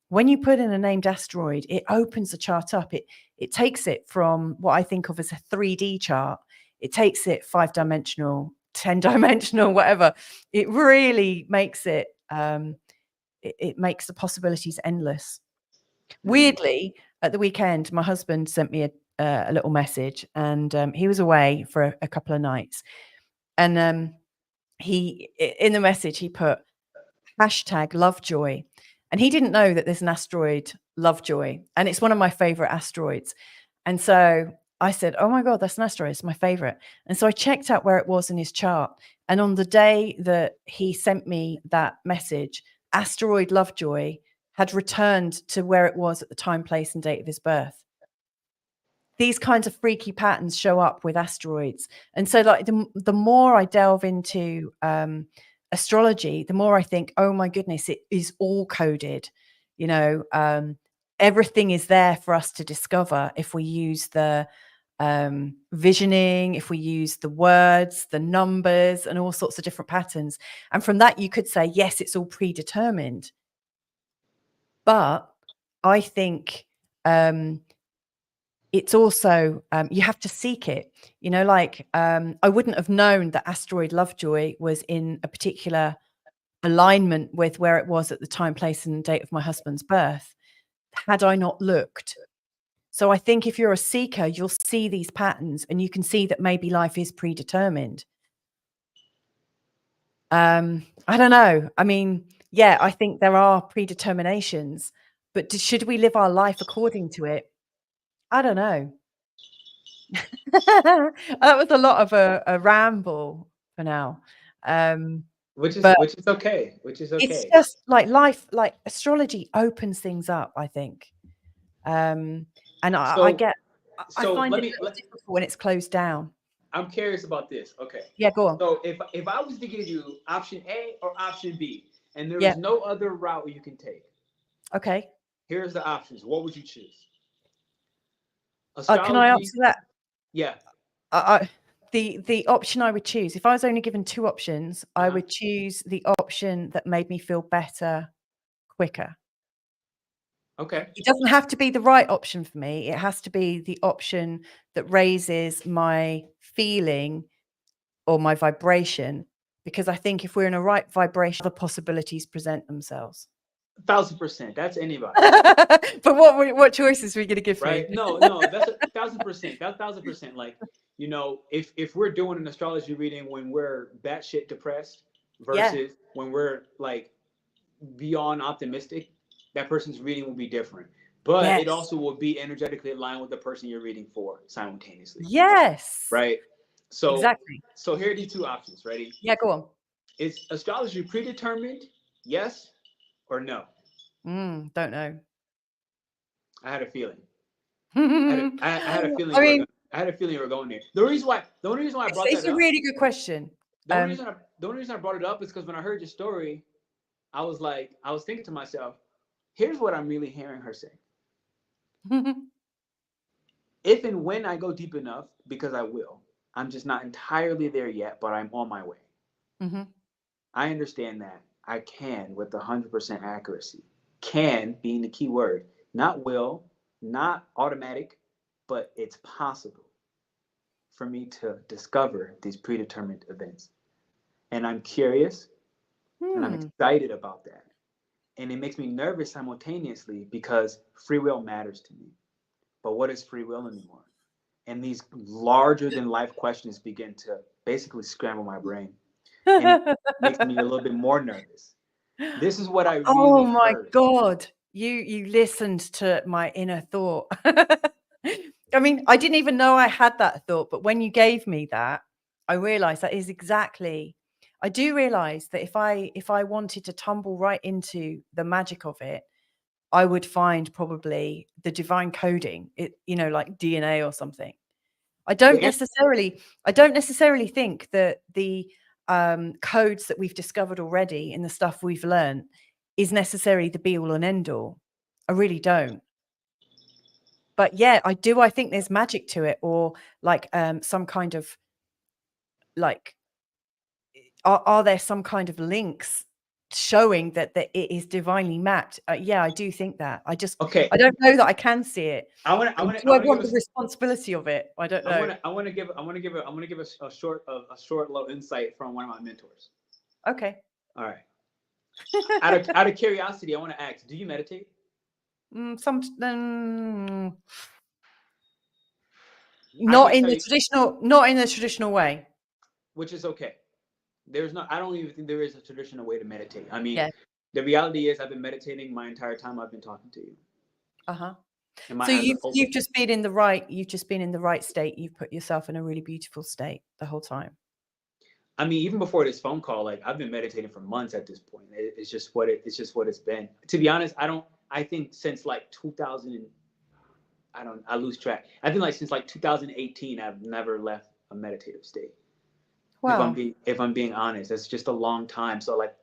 When you put in a named asteroid, it opens the chart up. It takes it from what I think of as a 3D chart. It takes it 5-dimensional, 10-dimensional, whatever. It really makes it, it makes the possibilities endless. Weirdly, at the weekend, my husband sent me a little message, and he was away for a couple of nights. And he, in the message, he put #Lovejoy. And he didn't know that there's an asteroid, Lovejoy, and it's one of my favorite asteroids. And so I said, oh my God, that's an asteroid. It's my favorite. And so I checked out where it was in his chart. And on the day that he sent me that message, asteroid Lovejoy had returned to where it was at the time, place, and date of his birth. These kinds of freaky patterns show up with asteroids. And so, like, the more I delve into astrology, the more I think, oh my goodness, it is all coded. You know, everything is there for us to discover if we use the visioning, if we use the words, the numbers, and all sorts of different patterns. And from that, you could say, yes, it's all predetermined. But I think it's also, you have to seek it. You know, like, I wouldn't have known that asteroid Lovejoy was in a particular alignment with where it was at the time, place, and date of my husband's birth had I not looked. So I think if you're a seeker, you'll see these patterns and you can see that maybe life is predetermined. I don't know. I mean, yeah, I think there are predeterminations, but should we live our life according to it? I don't know. That was a lot of a ramble for now. Which is But okay. it's just like life, like astrology opens things up, I think. And I So find let it me difficult when it's closed down. I'm curious about this. Okay. Yeah, go on. So if I was to give you option A or option B, and there Yeah. is no other route you can take, Okay. here's the options. What would you choose? Can I Astrology. answer that? Yeah. The option I would choose, if I was only given two options, I would choose the option that made me feel better quicker. Okay. It doesn't have to be the right option for me. It has to be the option that raises my feeling or my vibration, because I think if we're in a right vibration, other possibilities present themselves. 1000%. That's anybody. But what choices are we going to give Right? me? No, that's 1000%. That's 1000%. Like, you know, if we're doing an astrology reading when we're batshit depressed versus when we're like beyond optimistic, that person's reading will be different. But it also will be energetically aligned with the person you're reading for simultaneously. Yes. Right? So exactly. So here are the two options. Ready? Yeah, go on. Is astrology predetermined? Yes or no? Don't know. I had a feeling. I had a feeling I mean, I had a feeling you were going there. The only reason why I brought it's that a up. really good question. The only reason I brought it up is because when I heard your story, I was thinking to myself, here's what I'm really hearing her say. If and when I go deep enough, because I will, I'm just not entirely there yet, but I'm on my way. I understand that I can with 100% accuracy. Can being the key word, not will, not automatic, but it's possible for me to discover these predetermined events. And I'm curious and I'm excited about that. And it makes me nervous simultaneously because free will matters to me. But what is free will anymore? And these larger than life questions begin to basically scramble my brain. And it makes me a little bit more nervous. This is what I really Oh my heard. God. You listened to my inner thought. I mean, I didn't even know I had that thought, but when you gave me that, I realized that is exactly. I do realize that if I wanted to tumble right into the magic of it, I would find probably the divine coding, it, like DNA or something. I don't necessarily think that the codes that we've discovered already in the stuff we've learned is necessarily the be all and end all. I really don't. But yeah, I do. I think there's magic to it, or like some kind of like, are there some kind of links showing that it is divinely mapped? Yeah, I do think that. I Okay. don't know that I can see it. I want to. Do I want the responsibility of it? I don't know. I want to give a short little insight from one of my mentors. Okay. All right. Out of curiosity, I want to ask: do you meditate? Not in the traditional way. Which is okay. I don't even think there is a traditional way to meditate. I mean, Yeah. the reality is I've been meditating my entire time I've been talking to you. Uh-huh. And my So eyes are open. you've just been in the right state. You've put yourself in a really beautiful state the whole time. I mean, even before this phone call, like I've been meditating for months at this point. It's just what it's been. To be honest, I think since like 2000, I lose track. I think like since like 2018, I've never left a meditative state. Wow. If I'm being honest, it's just a long time. So like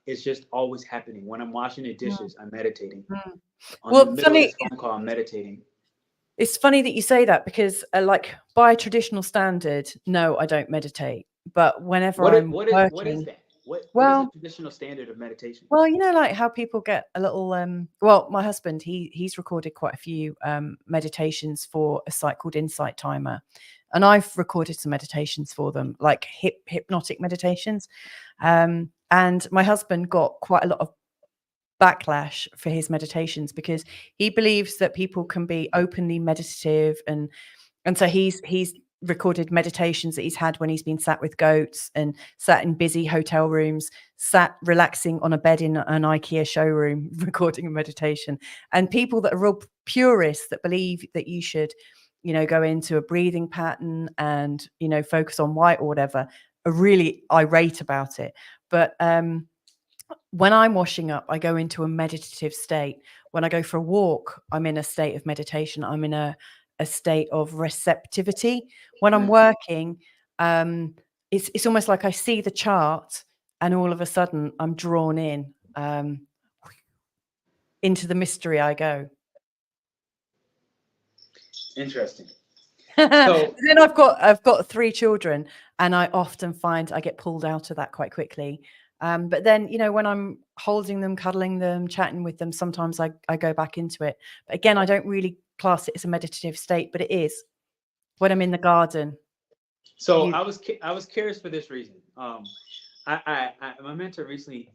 it's just always happening. When I'm washing the dishes, I'm meditating. On the middle of this phone call, I'm meditating. It's funny that you say that because like by traditional standard, no, I don't meditate. But whenever what is working, that? What is the traditional standard of meditation? Well, like how people get a little well, my husband, he's recorded quite a few meditations for a site called Insight Timer. And I've recorded some meditations for them, like hypnotic meditations. And my husband got quite a lot of backlash for his meditations because he believes that people can be openly meditative, and so he's recorded meditations that he's had when he's been sat with goats and sat in busy hotel rooms, sat relaxing on a bed in an IKEA showroom, recording a meditation. And people that are real purists that believe that you should, go into a breathing pattern and, focus on white or whatever, are really irate about it. But when I'm washing up, I go into a meditative state. When I go for a walk, I'm in a state of meditation. I'm in a state of receptivity. When I'm working, it's almost like I see the chart and all of a sudden I'm drawn in. Into the mystery I go. Interesting. So then I've got 3 children, and I often find I get pulled out of that quite quickly. But then, when I'm holding them, cuddling them, chatting with them, sometimes I go back into it. But again, I don't really class it as a meditative state, but it is when I'm in the garden. So I was curious for this reason. My mentor recently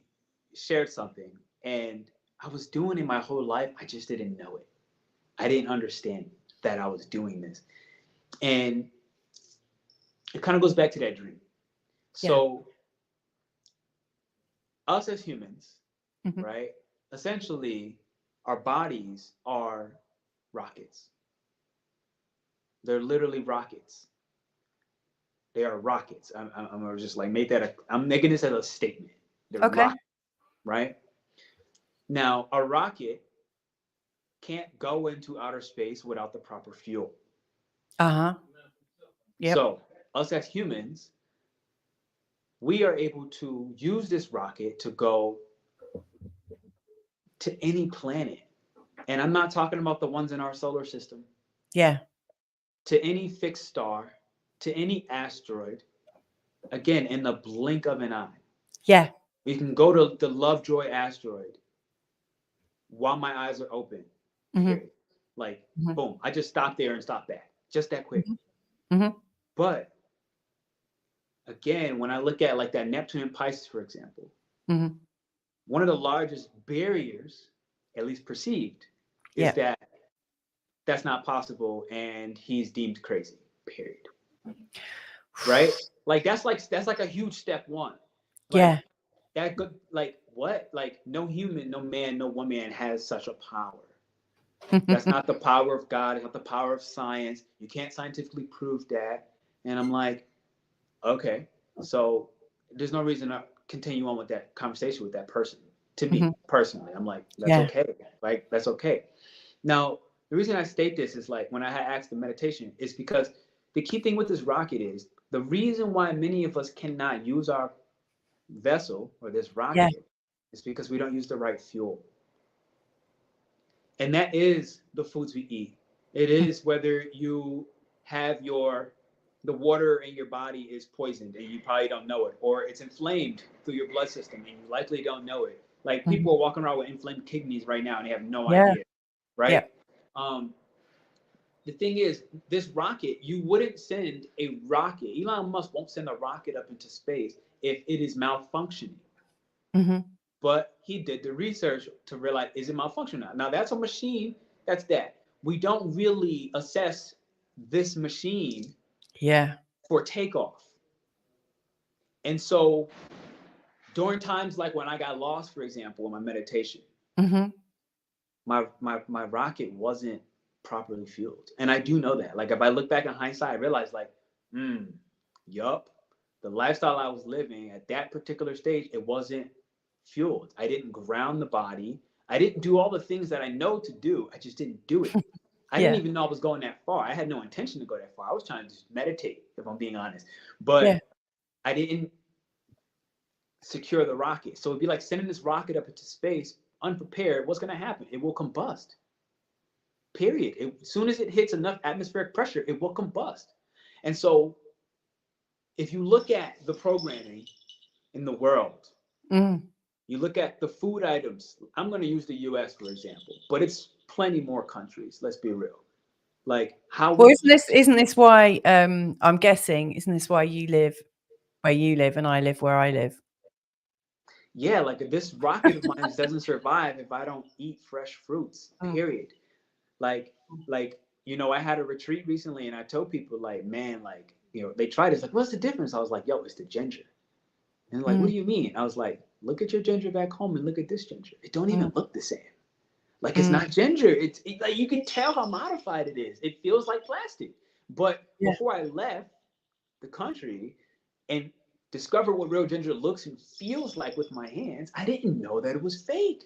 shared something, and I was doing it my whole life. I just didn't know it. I didn't understand that I was doing this, and it kind of goes back to that dream. So us as humans, right? Essentially, our bodies are rockets. They're literally rockets. They are rockets. I'm gonna just like make that. I'm making this as a statement. They're rockets, right? Now, a rocket can't go into outer space without the proper fuel. Yep. So, us as humans, we are able to use this rocket to go to any planet. And I'm not talking about the ones in our solar system. Yeah. To any fixed star, to any asteroid, again, in the blink of an eye. Yeah. We can go to the Lovejoy asteroid while my eyes are open. Like, Mhm. boom, I just stopped there and stopped back. Just that quick. Mhm. But again, when I look at like that Neptune and Pisces, for example, Mhm. one of the largest barriers, at least perceived, is Yeah. that that's not possible and he's deemed crazy, period. Right? Like that's like a huge step one. Yeah. Like that good, like what? Like no human, no man, no woman has such a power. That's not the power of God. It's not the power of science. You can't scientifically prove that. And I'm like, okay, so there's no reason to continue on with that conversation with that person. To me Mhm. personally, I'm like, that's Yeah. okay. Like that's okay. Now, the reason I state this is like when I had asked the meditation is because the key thing with this rocket is the reason why many of us cannot use our vessel or this Yeah. rocket is because we don't use the right fuel. And that is the foods we eat. It is whether you have the water in your body is poisoned and you probably don't know it, or it's inflamed through your blood system and you likely don't know it. Like Mhm. people are walking around with inflamed kidneys right now and they have no Yeah. idea, right? Yeah. Um, the thing is, this rocket, you wouldn't send a rocket. Elon Musk won't send a rocket up into space if it is malfunctioning. Mhm. But he did the research to realize, is it malfunctioning? Now that's a machine. That's that. We don't really assess this machine Yeah. for takeoff. And so during times like when I got lost, for example, in my meditation, Mhm. my rocket wasn't properly fueled. And I do know that. Like if I look back in hindsight, I realized like, yup, the lifestyle I was living at that particular stage, it wasn't fueled. I didn't ground the body. I didn't do all the things that I know to do. I just didn't do it. I didn't Yeah. even know I was going that far. I had no intention to go that far. I was trying to just meditate, if I'm being honest. Yeah. But I didn't secure the rocket. So it'd be like sending this rocket up into space unprepared. What's going to happen? It will combust. Period. As soon as it hits enough atmospheric pressure, it will combust. And so if you look at the programming in the world, Mm. you look at the food items. I'm going to use the US, for example, but it's plenty more countries. Let's be real. Like how Well, we eat. isn't this why I'm guessing, isn't this why you live where you live and I live where I live? Yeah, like this rocket of mine doesn't survive if I don't eat fresh fruits, Mm. period. Like, I had a retreat recently and I told people, like, man, like, they tried it. It's like, what's the difference? I was like, yo, it's the ginger. And they're like, what Mm. do you mean? I was like, look at your ginger back home and look at this ginger. It don't Mm. even look the same. Like it's Mm. not ginger. Like you can tell how modified it is. It feels like plastic. But Yeah. before I left the country and discovered what real ginger looks and feels like with my hands, I didn't know that it was fake.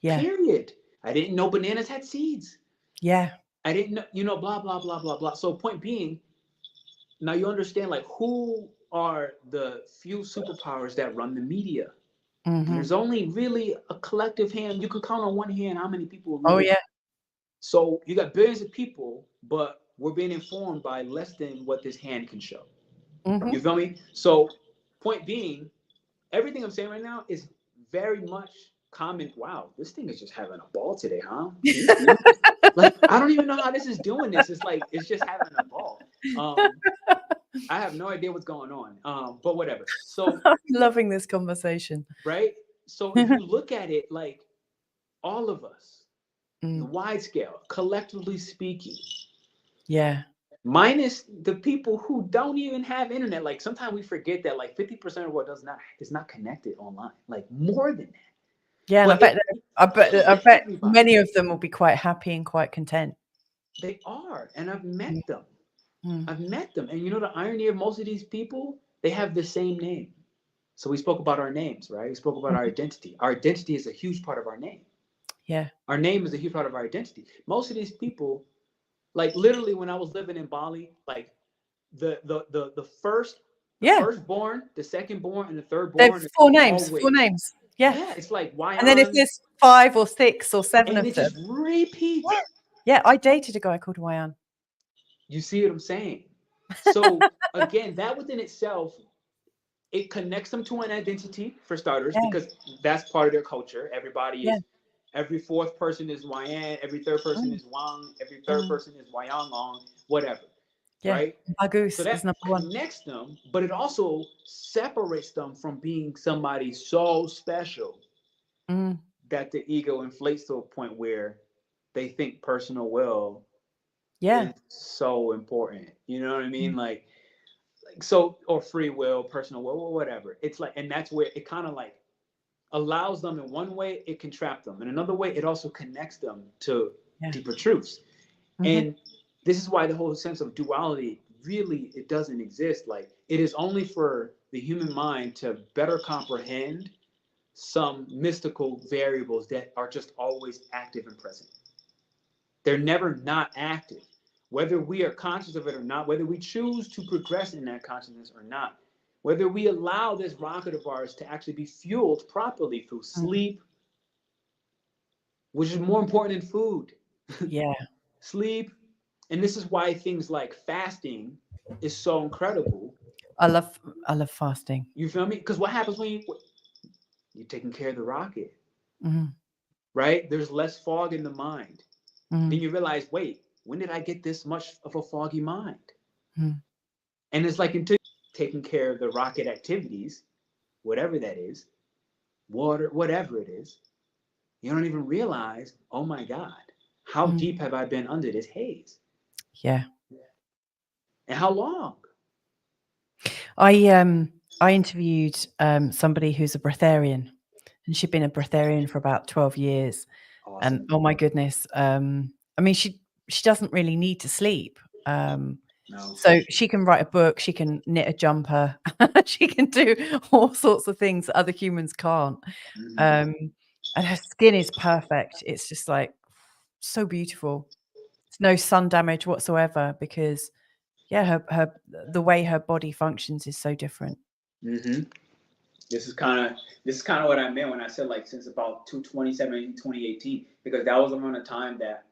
Yeah. Period. I didn't know bananas had seeds. Yeah. I didn't know, blah, blah, blah, blah, blah. So point being, now you understand like who are the few superpowers that run the media. And Mhm. there's only really a collective hand. You could count on one hand how many people Oh, really. yeah. So you got billions of people, but we're being informed by less than what this hand can show. You Mhm. feel me? So point being, everything I'm saying right now is very much common. Wow, this thing is just having a ball today, huh? Can you feel it? Like I don't even know how this is doing this. It's like it's just having a ball. I have no idea what's going on. But whatever. So I'm loving this conversation. right. So if you look at it, like all of us, the Mm. wide scale, collectively speaking, Yeah. minus the people who don't even have internet. Like sometimes we forget that like 50% of what is not connected online. Like more than that. Yeah, and But it I applies to bet everybody. many of them will be quite happy and quite content. They are, and I've met Mm. them. Mm. I've met them, and the irony of most of these people, they have the same name. So we spoke about our names, right? We spoke about our Mhm. identity. Our identity is a huge part of our name. Yeah. Our name is a huge part of our identity. Most of these people, like literally, when I was living in Bali, like the Yeah. firstborn, the secondborn, and the They've thirdborn is 4 names, 4 always, names. Yeah. yeah, it's like And then if Wayan, there's 5 or 6 or 7 and of it them. just repeats. Yeah, I dated a guy called Wayan. You see what I'm saying? So again, that within itself, it connects them to an identity for starters, Yeah. because that's part of their culture. Everybody Yeah. is Every fourth person is Yan, every third person Mm, is Wang, every third mm. person is Wayang, whatever, Yeah. right? So Bagus is that number one. connects them, but it also separates them from being somebody so special Mm, that the ego inflates to a point where they think personal will yeah. is so important. You know what I Mm, mean? Like so, or free will, personal will, or whatever. It's like, and that's where it kind of like allows them. In one way, it can trap them. In another way, it also connects them to yeah. deeper truths. Hmm. And this is why the whole sense of duality really, it doesn't exist. Like, it is only for the human mind to better comprehend some mystical variables that are just always active and present. They're never not active. Whether we are conscious of it or not, whether we choose to progress in that consciousness or not, whether we allow this rocket of ours to actually be fueled properly through Mm, sleep, which is more important than food. yeah. Sleep. And this is why things like fasting is so incredible. I love I love fasting. You feel me? Because what happens when you're taking care of the rocket, Mm, right? There's less fog in the mind. Then mm, you realize, wait, when did I get this much of a foggy mind? mm, And it's like until taking care of the rocket activities, whatever that is, water, whatever it is, you don't even realize, oh my God, how mm. deep have I been under this haze? Yeah. And how long? I interviewed somebody who's a breatharian, and she'd been a breatharian for about 12 years. And Awesome. oh my goodness, I mean, she doesn't really need to sleep. No. So she can write a book, she can knit a jumper, she can do all sorts of things that other humans can't. Mm-hmm. Um, and her skin is perfect. It's just like so beautiful. It's no sun damage whatsoever because yeah, her the way her body functions is so different. Mm-hmm. This is kind of what I meant when I said like since about 2017, 2018, because that was around the time that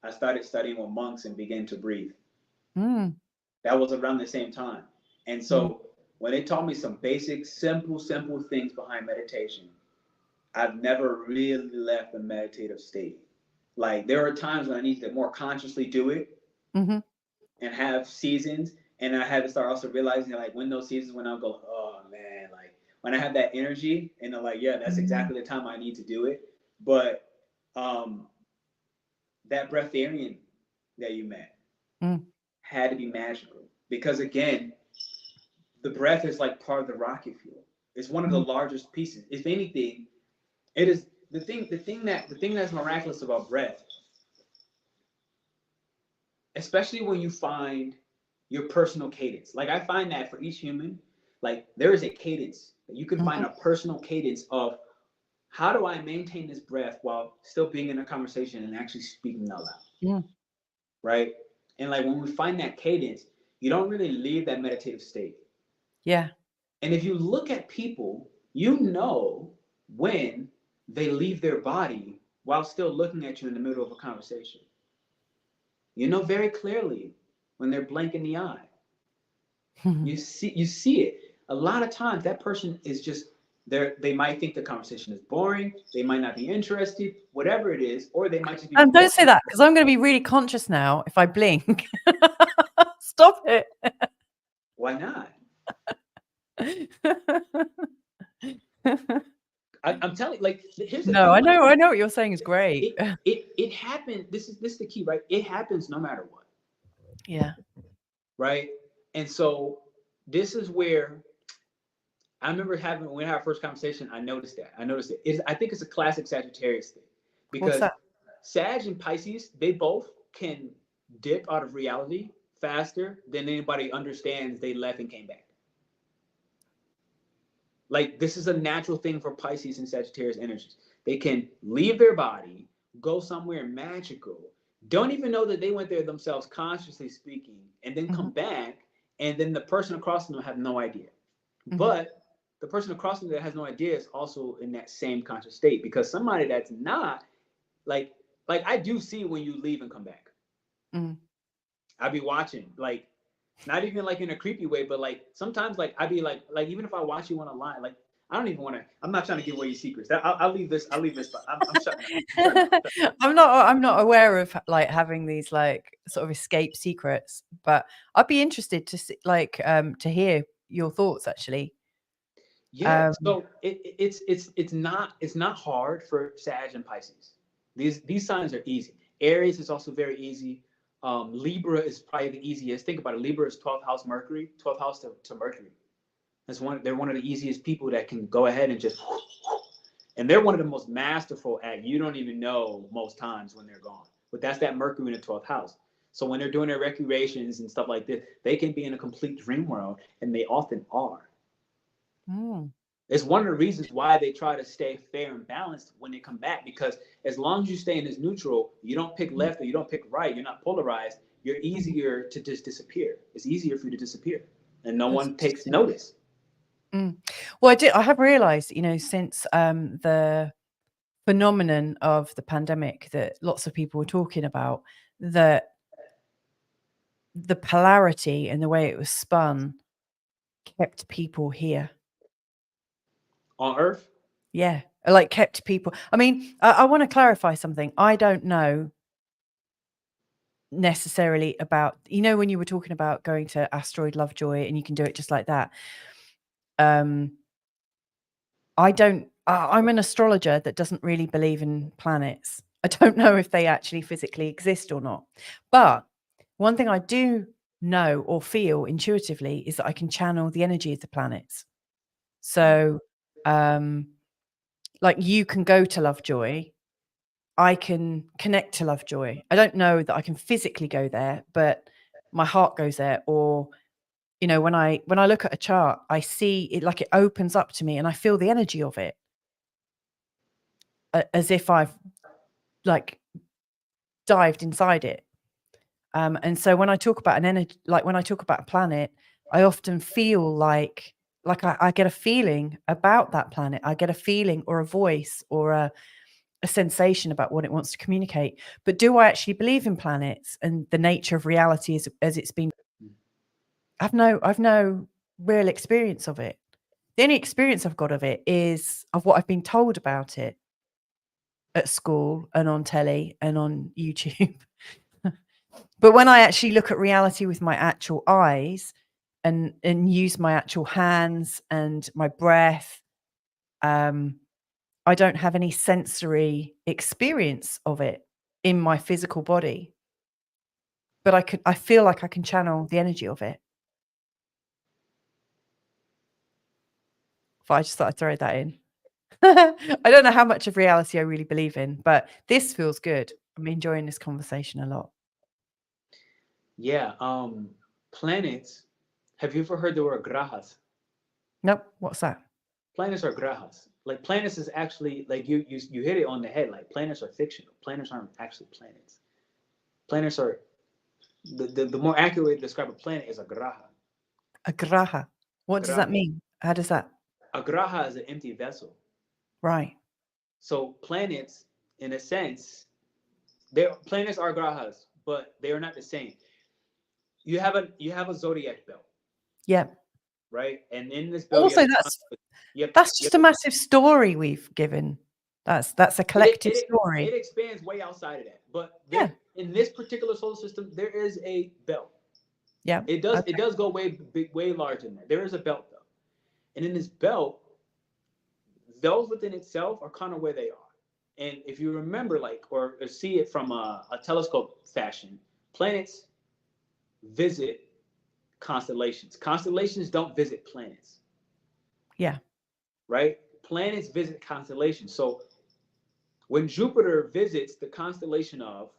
I started studying with monks and began to breathe. Mm, That was around the same time. And mm, so when they taught me some basic, simple things behind meditation, I've never really left the meditative state. Like there are times when I need to more consciously do it mhm, and have seasons. And I had to start also realizing like when those seasons when I'll go, oh man, like when I have that energy and I'm like, yeah, that's mm, exactly the time I need to do it. But um, that breatharian that you met mm, had to be magical because again, the breath is like part of the rocket fuel. It's one of the mm, largest pieces. If anything, it is the thing that's miraculous about breath, especially when you find your personal cadence. Like I find that for each human, like there is a cadence that you can find mhm, a personal cadence of how do I maintain this breath while still being in a conversation and actually speaking out loud, mm. right? And like when we find that cadence, you don't really leave that meditative state. Yeah. And if you look at people, you know when they leave their body while still looking at you in the middle of a conversation. You know very clearly when they're blank in the eye. You see it. A lot of times that person is just there. They might think the conversation is boring. They might not be interested, whatever it is, or they might just be Don't say focused. that because I'm gonna be really conscious now if I blink. Stop it. Why not? I'm telling you, like, here's the No, thing, like, I know what you're saying is great. it happens. This is the key, right? It happens no matter what, Yeah. right? And so this is where I remember having when we had our first conversation. I noticed that. I noticed it. I think it's a classic Sagittarius thing What's because that? Sag and Pisces they both can dip out of reality faster than anybody understands. They left and came back. Like this is a natural thing for Pisces and Sagittarius energies. They can leave their body, go somewhere magical, don't even know that they went there themselves, consciously speaking, and then come Mhm, back, and then the person across them have no idea. mhm, But the person across them that has no idea is also in that same conscious state because somebody that's not like I do see when you leave and come back. mhm, I be watching not even like in a creepy way, but like sometimes like I be like even if I watch you on a line, like I don't even want to. I'm not trying to give away your secrets. I'll leave this. I'll leave this. I'm shutting up. I'm not aware of like having these like sort of escape secrets, but I'd be interested to see, like to hear your thoughts actually. Yeah. So it's not hard for Sag and Pisces. These signs are easy. Aries is also very easy. Libra is probably the easiest. Think about it. Libra is 12th house Mercury, 12th house to Mercury. They're one of the easiest people that can go ahead and just, and they're one of the most masterful at, you don't even know most times when they're gone. But that's that Mercury in the 12th house. So when they're doing their recreations and stuff like this, they can be in a complete dream world, and they often are. It's one of the reasons why they try to stay fair and balanced when they come back, because as long as you stay in this neutral, you don't pick left or you don't pick right, you're not polarized, you're easier to just disappear. It's easier for you to disappear, and no one takes notice. Well, I have realized, you know, since the phenomenon of the pandemic that lots of people were talking about, that the polarity and the way it was spun kept people here. On Earth? Yeah, like kept people. I mean, I want to clarify something. I don't know necessarily about, you know, when you were talking about going to Asteroid Lovejoy and you can do it just like that. I'm an astrologer that doesn't really believe in planets. I don't know if they actually physically exist or not. But one thing I do know or feel intuitively is that I can channel the energy of the planets. So, like you can go to Lovejoy, I can connect to Lovejoy. I don't know that I can physically go there, but my heart goes there. Or, you know, when I look at a chart, I see it, like it opens up to me and I feel the energy of it. As if I've like dived inside it. And so when I talk about an energy, like when I talk about a planet, I often feel like I get a feeling about that planet. I get a feeling or a voice or a sensation about what it wants to communicate. But do I actually believe in planets and the nature of reality as it's been? I've no real experience of it. The only experience I've got of it is of what I've been told about it at school and on telly and on YouTube. But when I actually look at reality with my actual eyes and use my actual hands and my breath, I don't have any sensory experience of it in my physical body. But I feel like I can channel the energy of it. But I just thought I'd throw that in. I don't know how much of reality I really believe in, but this feels good. I'm enjoying this conversation a lot. Yeah. Planets. Have you ever heard the word grahas? Nope. What's that? Planets are grahas. Like planets is actually like you hit it on the head. Like planets are fictional. Planets aren't actually planets. Planets are the more accurate way to describe a planet is a graha. A graha. What does that Graha. mean? How does that? A graha is an empty vessel. Right. So planets, in a sense, planets are grahas, but they are not the same. You have a zodiac belt, Yeah. right? And in this belt, Also, that's just a massive story we've given. That's a collective story. It expands way outside of that. But Yeah. in this particular solar system, there is a belt. Yeah. It does go way larger than that. There is a belt though. And in this belt, those within itself are kind of where they are. And if you remember, like, or see it from a telescope fashion, planets visit constellations. Constellations don't visit planets. Yeah. Right? Planets visit constellations. So when Jupiter visits the constellation of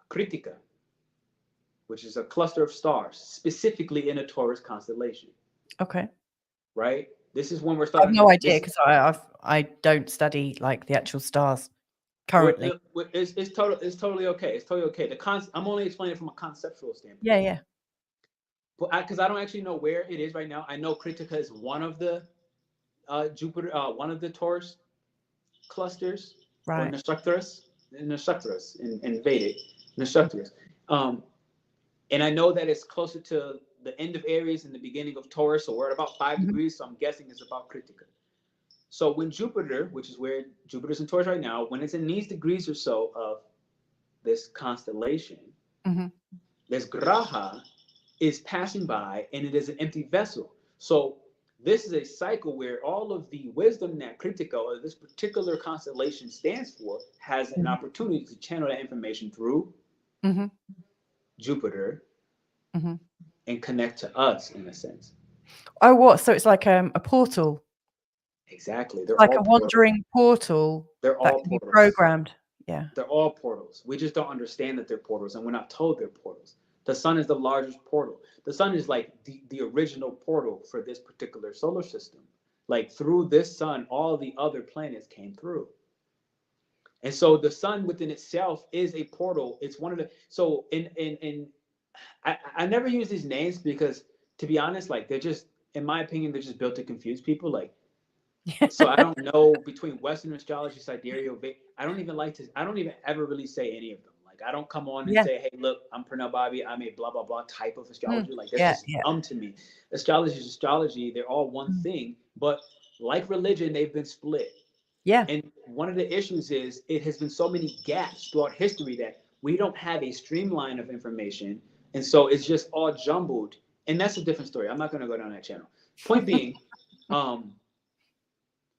Kritika, which is a cluster of stars, specifically in a Taurus constellation. Okay. Right? This is when we're I starting. have no idea because I don't study like the actual stars currently. It's totally okay. It's totally okay. I'm only explaining from a conceptual standpoint. Yeah, yeah. But because I don't actually know where it is right now. I know Kritika is one of the Jupiter, one of the Taurus clusters, right, or Nakshatras in Vedic Nakshatras. And I know that it's closer to the end of Aries and the beginning of Taurus. So we're at about 5 degrees. So I'm guessing it's about Kritika. So when Jupiter, which is where Jupiter's in Taurus right now, when it's in these degrees or so of this constellation, this graha is passing by and it is an empty vessel. So this is a cycle where all of the wisdom that Kritika or this particular constellation stands for has an opportunity to channel that information through Jupiter and connect to us in a sense. Oh, what? So it's like a portal. Exactly. They're Like all a wandering portal They're that all can be portals. programmed. Yeah. They're all portals. We just don't understand that they're portals, and we're not told they're portals. The sun is the largest portal. The sun is like the original portal for this particular solar system. Like through this sun, all the other planets came through. And so the sun within itself is a portal. It's one of the so in I never use these names because to be honest, like they're just in my opinion, they're just built to confuse people. Like so I don't know between Western astrology, sidereal. I don't even ever really say any of them. Like I don't come on and say, hey, look, I'm PernellBobby. I'm a blah blah blah type of astrology. Like that's just dumb to me. Astrology is astrology. They're all one thing, but like religion, they've been split. Yeah. And one of the issues is it has been so many gaps throughout history that we don't have a streamline of information, and so it's just all jumbled. And that's a different story. I'm not going to go down that channel. Point being,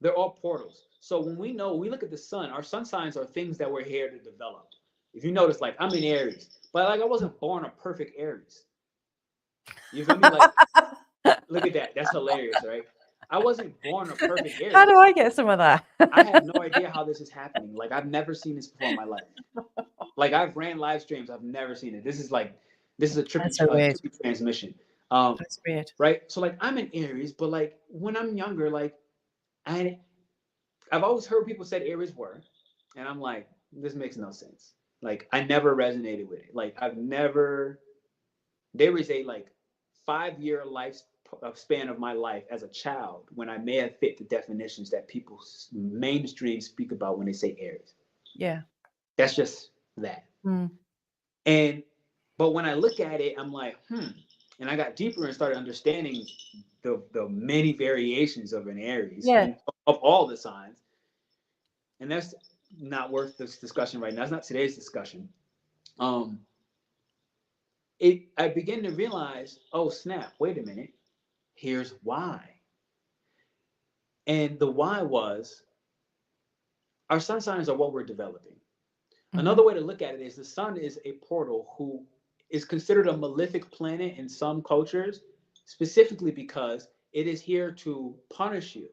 they're all portals. So when we look at the sun, our sun signs are things that we're here to develop. If you notice, like I'm in Aries, but like I wasn't born a perfect Aries. You feel me? Like, look at that. That's hilarious, right? I wasn't born a perfect Aries. How do I get some of that? I have no idea how this is happening. Like I've never seen this before in my life. Like I've ran live streams. I've never seen it. This is a trippy transmission. That's weird. Right? So like I'm in Aries, but like when I'm younger, like I've always heard people said Aries were, and I'm like, this makes no sense. Like I never resonated with it. Like there was a like 5-year life span of my life as a child when I may have fit the definitions that people mainstream speak about when they say Aries. Yeah. That's just that. But when I look at it, I'm like, and I got deeper and started understanding the many variations of an Aries and of all the signs. And that's not worth this discussion right now. It's not today's discussion. I began to realize, oh snap, wait a minute. Here's why. And the why was our sun signs are what we're developing. Another way to look at it is the sun is a portal who is considered a malefic planet in some cultures, specifically because it is here to punish you.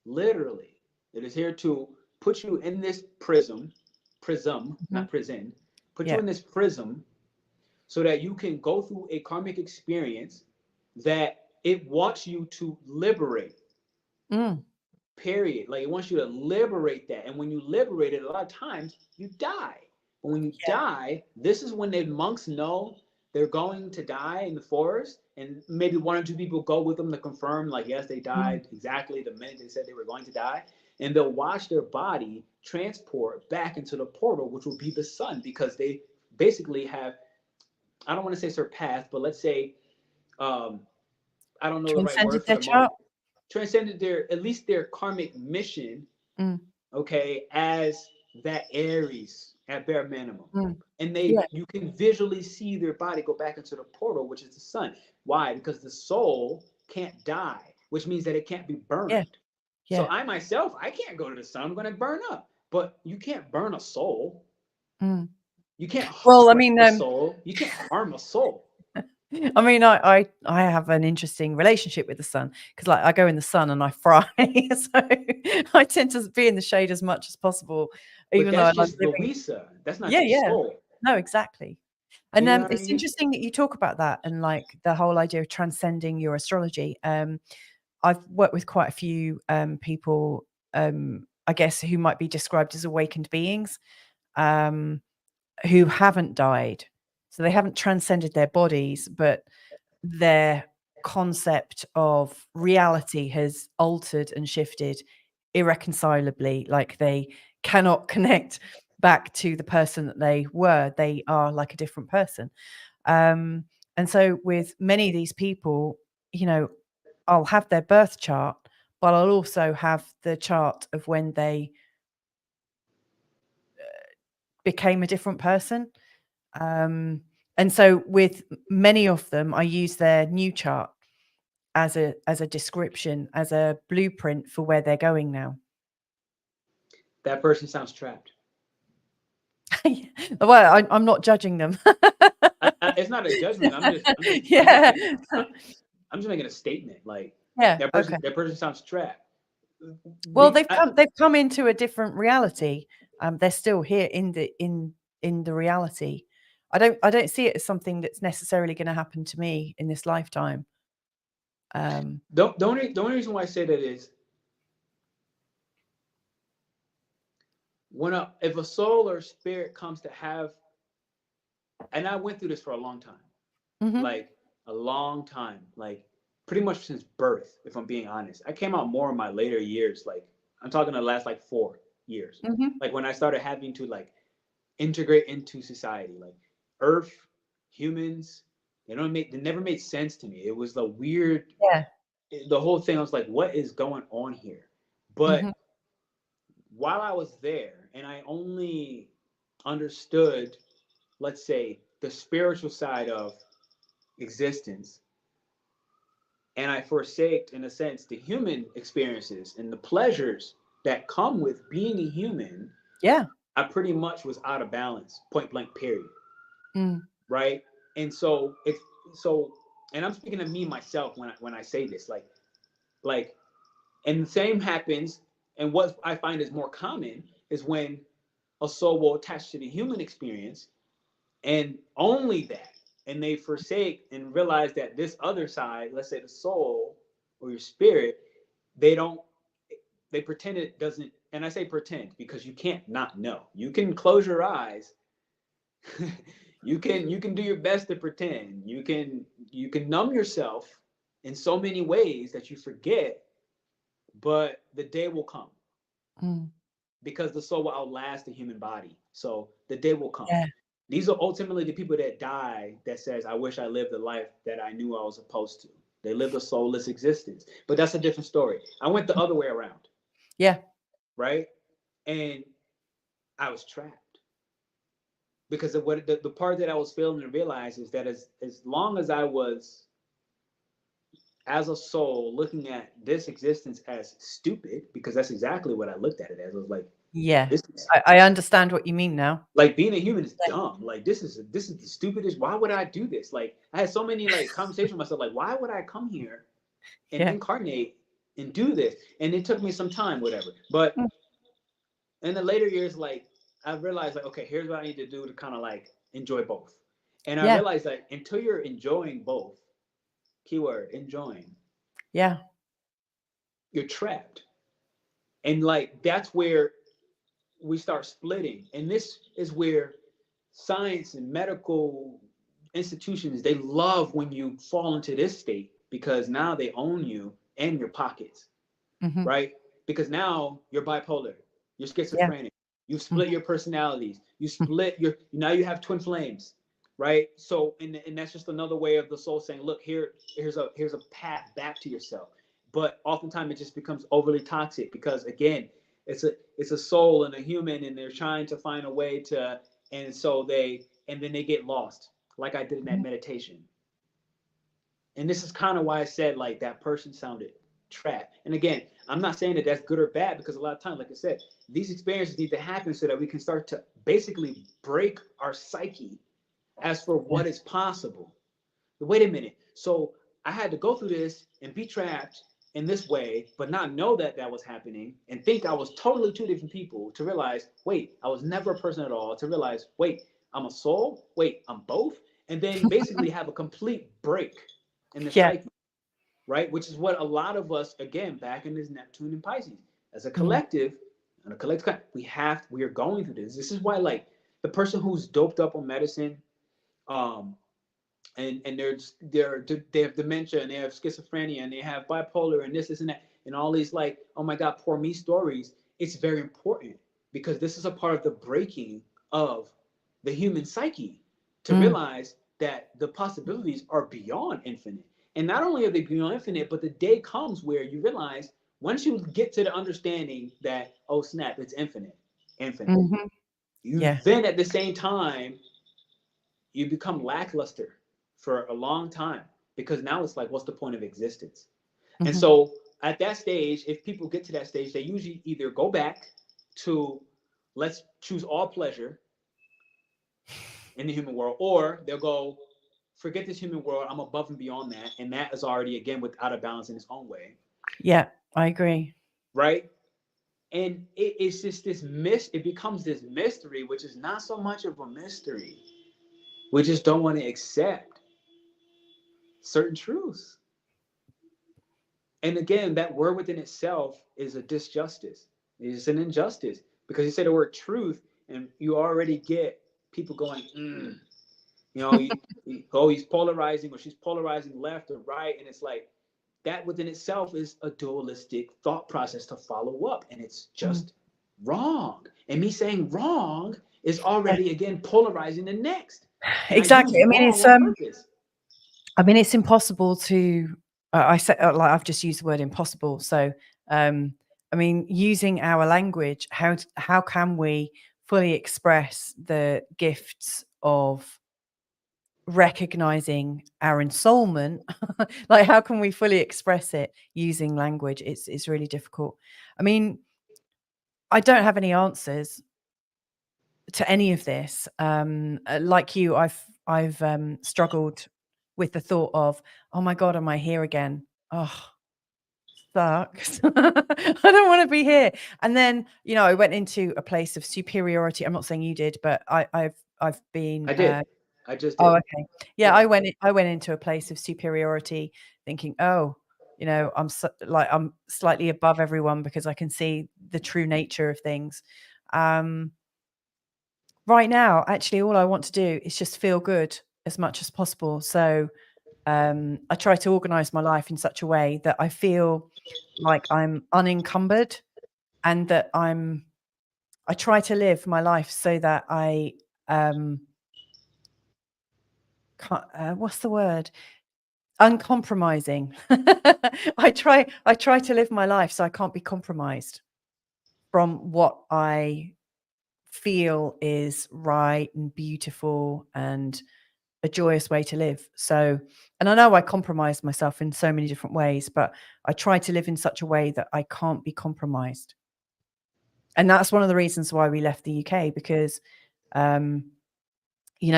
Literally, it is here to put you in this prism, not prison, put you in this prism so that you can go through a karmic experience that it wants you to liberate. Period. Like it wants you to liberate that. And when you liberate it, a lot of times you die. But when you die, this is when the monks know they're going to die in the forest. And maybe 1 or 2 people go with them to confirm, like, yes, they died exactly the minute they said they were going to die. And they'll watch their body transport back into the portal, which will be the sun, because they basically have, I don't want to say surpassed, but let's say, I don't know the right word for the moment. Transcended at least their karmic mission, okay, as that Aries at bare minimum. And you can visually see their body go back into the portal, which is the sun. Why? Because the soul can't die, which means that it can't be burned. So I myself, I can't go to the sun. I'm going to burn up. But you can't burn a soul. You can't harm a soul. You can't harm a soul. I mean, I have an interesting relationship with the sun because, like, I go in the sun and I fry, so I tend to be in the shade as much as possible. Even though that's just Louisa. That's not your soul. No, exactly. And it's interesting that you talk about that and like the whole idea of transcending your astrology. I've worked with quite a few people, I guess, who might be described as awakened beings, who haven't died. So they haven't transcended their bodies, but their concept of reality has altered and shifted irreconcilably. Like they cannot connect back to the person that they were. They are like a different person. And so with many of these people, you know, I'll have their birth chart, but I'll also have the chart of when they became a different person. And so with many of them, I use their new chart as a description, as a blueprint for where they're going now. That person sounds trapped. Well, I'm not judging them. It's not a judgment. Yeah. I'm just making a statement. Like Yeah. that Okay. person sounds trapped. Well, they've come into a different reality. They're still here in the reality. I don't see it as something that's necessarily going to happen to me in this lifetime. The only reason why I say that is if a soul or spirit comes to have, and I went through this for a long time, like a long time, like pretty much since birth, if I'm being honest. I came out more in my later years, like I'm talking the last like 4 years, like when I started having to like integrate into society, like Earth, humans, they never made sense to me. It was the weird, the whole thing. I was like, what is going on here? But while I was there, and I only understood, let's say, the spiritual side of existence, and I forsake, in a sense, the human experiences and the pleasures that come with being a human. Yeah. I pretty much was out of balance, point blank, period. Mm. Right. And and I'm speaking of me myself when I say this, like, and the same happens. And what I find is more common is when a soul will attach to the human experience and only that, and they forsake and realize that this other side, let's say the soul or your spirit, they pretend it doesn't. And I say pretend because you can't not know. You can close your eyes. you can do your best to pretend. You can numb yourself in so many ways that you forget, but the day will come. Because the soul will outlast the human body. So the day will come. Yeah. These are ultimately the people that die that says, I wish I lived the life that I knew I was supposed to. They lived a soulless existence. But that's a different story. I went the other way around. Yeah. Right? And I was trapped. Because of what the part that I was failing to realize is that as long as I was, as a soul, looking at this existence as stupid, because that's exactly what I looked at it as. I was like, yeah, I understand what you mean now. Like being a human is dumb. Like this is the stupidest. Why would I do this? Like I had so many like conversations with myself. Like why would I come here and incarnate and do this? And it took me some time, whatever. But in the later years, like I realized, like okay, here's what I need to do to kind of like enjoy both. And I realized that until you're enjoying both, keyword enjoying, you're trapped. And like that's where we start splitting. And this is where science and medical institutions, they love when you fall into this state because now they own you and your pockets, right? Because now you're bipolar, you're schizophrenic, you've split your personalities, you split now you have twin flames, right? So and that's just another way of the soul saying, look, here's a path back to yourself. But oftentimes it just becomes overly toxic because again, it's a soul and a human, and they're trying to find a way to, and so then they get lost, like I did in that meditation. And this is kind of why I said like that person sounded trapped. And again, I'm not saying that that's good or bad because a lot of times, like I said, these experiences need to happen so that we can start to basically break our psyche as for what is possible. But wait a minute. So I had to go through this and be trapped in this way, but not know that that was happening and think I was totally two different people, to realize, wait, I was never a person at all, to realize, wait, I'm a soul, wait, I'm both, and then basically have a complete break in the psyche, right? Which is what a lot of us, again, back in this Neptune and Pisces, as a collective, and a collective, we are going through this. This is why, like, the person who's doped up on medicine, and they have dementia and they have schizophrenia and they have bipolar and this and that and all these like, oh my god, poor me stories. It's very important because this is a part of the breaking of the human psyche to realize that the possibilities are beyond infinite. And not only are they beyond infinite, but the day comes where you realize once you get to the understanding that, oh snap, it's infinite, infinite. Hmm. You Yeah. then at the same time, you become lackluster for a long time because now it's like, what's the point of existence? And Hmm. so at that stage, if people get to that stage, they usually either go back to let's choose all pleasure in the human world, or they'll go, forget this human world, I'm above and beyond that. And that is already, again, with out of balance in its own way. Yeah, I agree. Right. And it's just it becomes this mystery, which is not so much of a mystery. We just don't want to accept certain truths. And again, that word within itself is a disjustice. It's an injustice because you say the word truth and you already get people going, you know, oh, he's polarizing or she's polarizing left or right. And it's like that within itself is a dualistic thought process to follow up. And it's Mm. just wrong. And me saying wrong is Yeah, already, again, polarizing the next. And I use exactly. wrong on purpose. I mean, it's impossible to. I said like I've just used the word impossible. So, um, I mean, using our language, how can we fully express the gifts of recognizing our ensoulment? Like, how can we fully express it using language? It's really difficult. I mean, I don't have any answers to any of this. Like you, I've struggled with the thought of, oh my God, am I here again? Oh, sucks. I don't want to be here. And then, I went into a place of superiority. I'm not saying you did, but I've been I did. I just oh, did. okay. Yeah, Yeah. I went into a place of superiority thinking, oh, I'm slightly above everyone because I can see the true nature of things. Um, Right now, actually, all I want to do is just feel good as much as possible. So, I try to organize my life in such a way that I feel like I'm unencumbered and that I try to live my life so that um, what's the word? Uncompromising. I try to live my life so I can't be compromised from what I feel is right and beautiful and a joyous way to live. So, and I know I compromise myself in so many different ways, but I try to live in such a way that I can't be compromised. And that's one of the reasons why we left the UK because, um,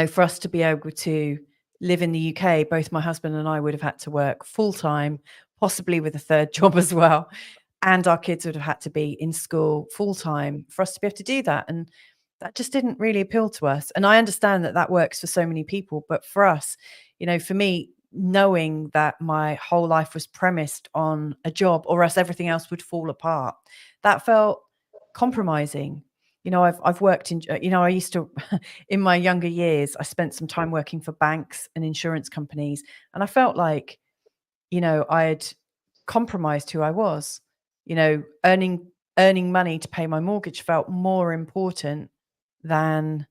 for us to be able to live in the UK, both my husband and I would have had to work full time, possibly with a third job as well. And our kids would have had to be in school full time for us to be able to do that. And that just didn't really appeal to us. And I understand that that works for so many people. But for us, for me, knowing that my whole life was premised on a job or else everything else would fall apart, that felt compromising. I've worked in, I used to, in my younger years, I spent some time working for banks and insurance companies. And I felt like, I had compromised who I was. Earning money to pay my mortgage felt more important than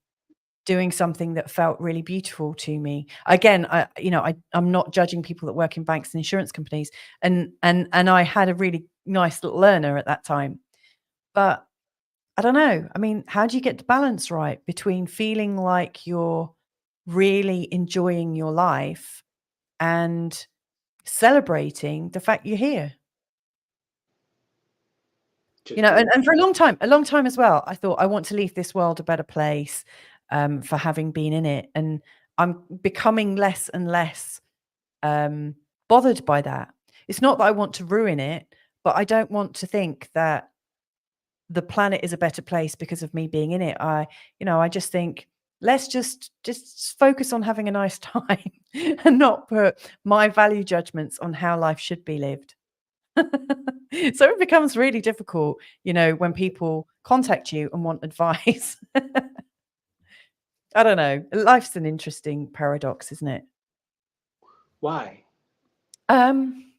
doing something that felt really beautiful to me. Again, I'm not judging people that work in banks and insurance companies, and I had a really nice little learner at that time. But I don't know. I mean, how do you get the balance right between feeling like you're really enjoying your life and celebrating the fact you're here? Just do And for a long time as well, I thought I want to leave this world a better place, for having been in it, and I'm becoming less and less um, bothered by that. It's not that I want to ruin it, but I don't want to think that the planet is a better place because of me being in it. I just think let's just focus on having a nice time and not put my value judgments on how life should be lived. So it becomes really difficult, when people contact you and want advice. I don't know. Life's an interesting paradox, isn't it? why? Um,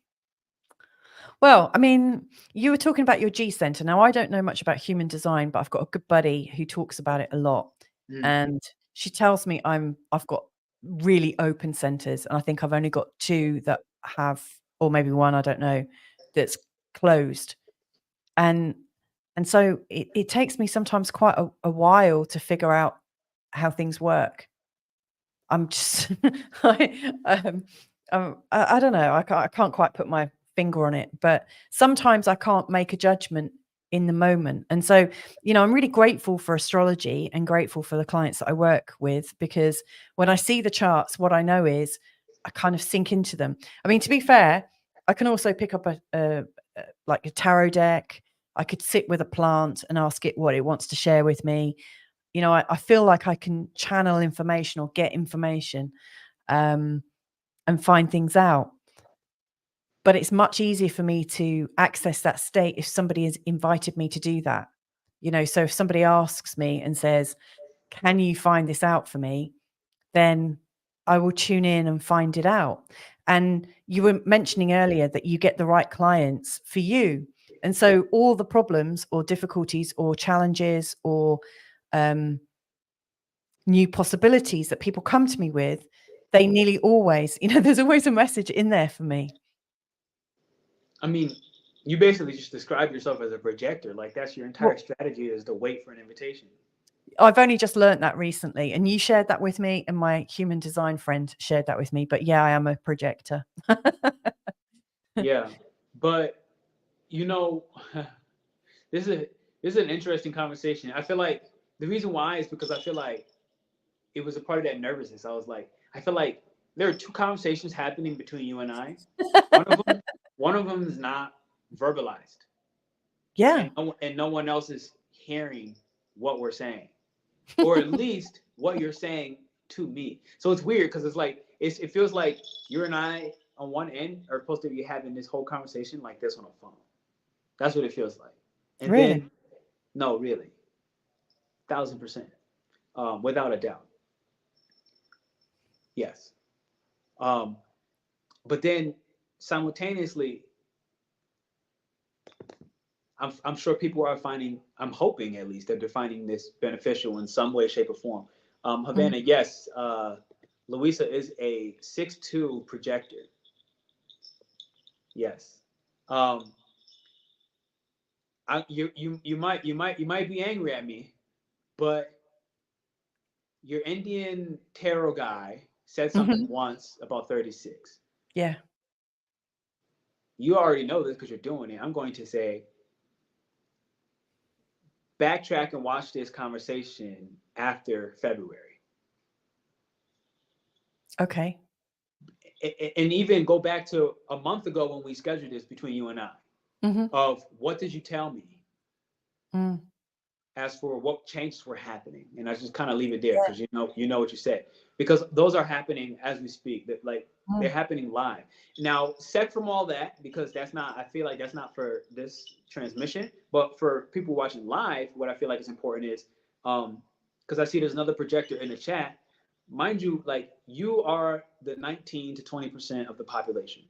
well, I mean, you were talking about your G center. Now, I don't know much about human design, but I've got a good buddy who talks about it a lot. Mm. And she tells me I've got really open centers. And I think I've only got 2 that have, or maybe 1, I don't know, that's closed. And so it takes me sometimes quite a while to figure out how things work. I'm just, I don't know. I can't quite put my finger on it, but sometimes I can't make a judgment in the moment. And so, I'm really grateful for astrology and grateful for the clients that I work with, because when I see the charts, what I know is I kind of sink into them. I mean, to be fair, I can also pick up like a tarot deck. I could sit with a plant and ask it what it wants to share with me. I feel like I can channel information or get information, and find things out. But it's much easier for me to access that state if somebody has invited me to do that. So if somebody asks me and says, "Can you find this out for me?" then I will tune in and find it out. And you were mentioning earlier that you get the right clients for you. And so all the problems or difficulties or challenges or new possibilities that people come to me with, they nearly always, there's always a message in there for me. I mean, you basically just describe yourself as a projector. Like that's your entire strategy, is to wait for an invitation. I've only just learned that recently, and you shared that with me, and my human design friend shared that with me. But yeah, I am a projector. Yeah, but this is an interesting conversation. I feel like the reason why is because I feel like it was a part of that nervousness. I feel like there are 2 conversations happening between you and I. One of them is not verbalized. Yeah. And no one else is hearing what we're saying, or at least what you're saying to me. So it's weird because it feels like you and I on one end are supposed to be having this whole conversation like this on a phone. That's what it feels like. And Really? then, no, really, 1,000%, without a doubt. Yes. But then simultaneously, I'm sure people are finding, I'm hoping at least that they're finding this beneficial in some way, shape, or form. Havana, yes, Louisa is a 6'2" projector. Yes. You might be angry at me, but your Indian tarot guy said something once about 36. Yeah. You already know this because you're doing it. I'm going to say, backtrack and watch this conversation after February. Okay. And even go back to a month ago when we scheduled this between you and I, of what did you tell me as for what changes were happening. And I just kind of leave it there because you know what you said, because those are happening as we speak, that they're happening live. Now, set from all that, because I feel like that's not for this transmission, but for people watching live, what I feel like is important is, because I see there's another projector in the chat. Mind you, like, you are the 19 to 20% of the population,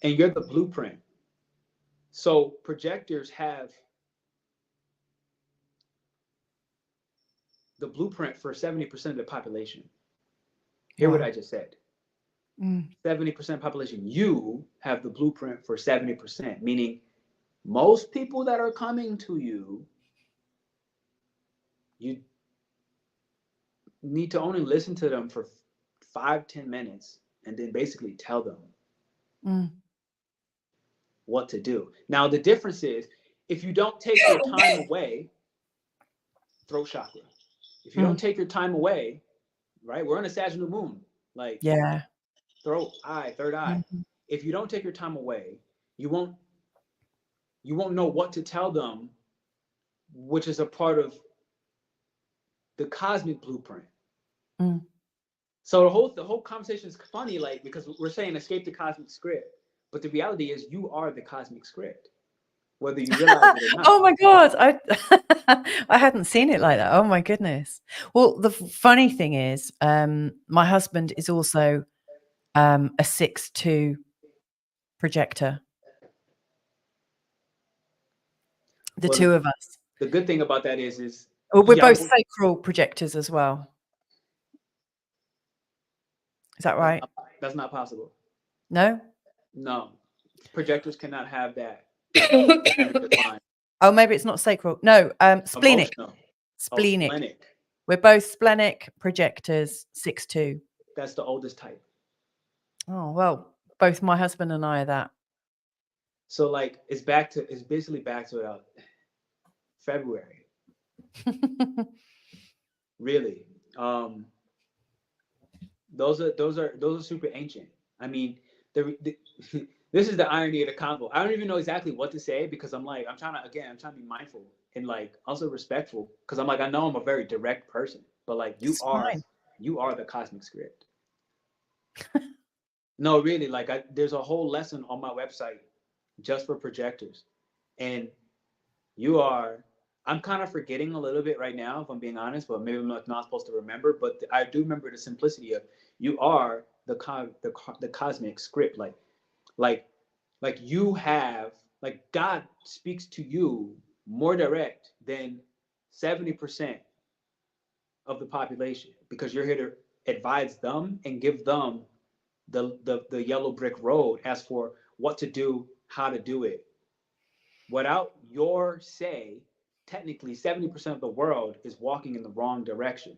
and you're the blueprint. So projectors have the blueprint for 70% of the population. Hear what I just said. 70% population. You have the blueprint for 70%, meaning most people that are coming to you, you need to only listen to them for 5-10 minutes and then basically tell them what to do. Now, the difference is, if you don't take your time away, throat chakra. If you don't take your time away, right? We're on a sagittal moon, like throat, eye, third eye. If you don't take your time away, you won't know what to tell them, which is a part of the cosmic blueprint. So the whole conversation is funny, like, because we're saying escape the cosmic script, but the reality is you are the cosmic script, whether you realize it or not. Oh my God. I hadn't seen it like that. Oh my goodness. Well, the funny thing is, my husband is also a 6'2" projector. The two of us. The good thing about that is we're both sacral projectors as well. Is that right? That's not possible. No? No, projectors cannot have that dynamic decline. Oh, maybe it's not sacral. No, splenic. Emotional. Oh, Splenic. splenic. We're both splenic projectors, 6'2". That's the oldest type. Oh, well, both my husband and I are that. So like it's basically back to February. Really. Those are super ancient. I mean, the this is the irony of the convo. I don't even know exactly what to say because I'm trying to be mindful and like also respectful because I'm like I know I'm a very direct person, but like It's fine. you are the cosmic script. No, really, like there's a whole lesson on my website just for projectors, and you are. I'm kind of forgetting a little bit right now, if I'm being honest, but maybe I'm not supposed to remember. But I do remember the simplicity of you are the cosmic script. Like like you have like God speaks to you more direct than 70% of the population because you're here to advise them and give them the yellow brick road as for what to do, how to do it. Without your say, technically 70% of the world is walking in the wrong direction.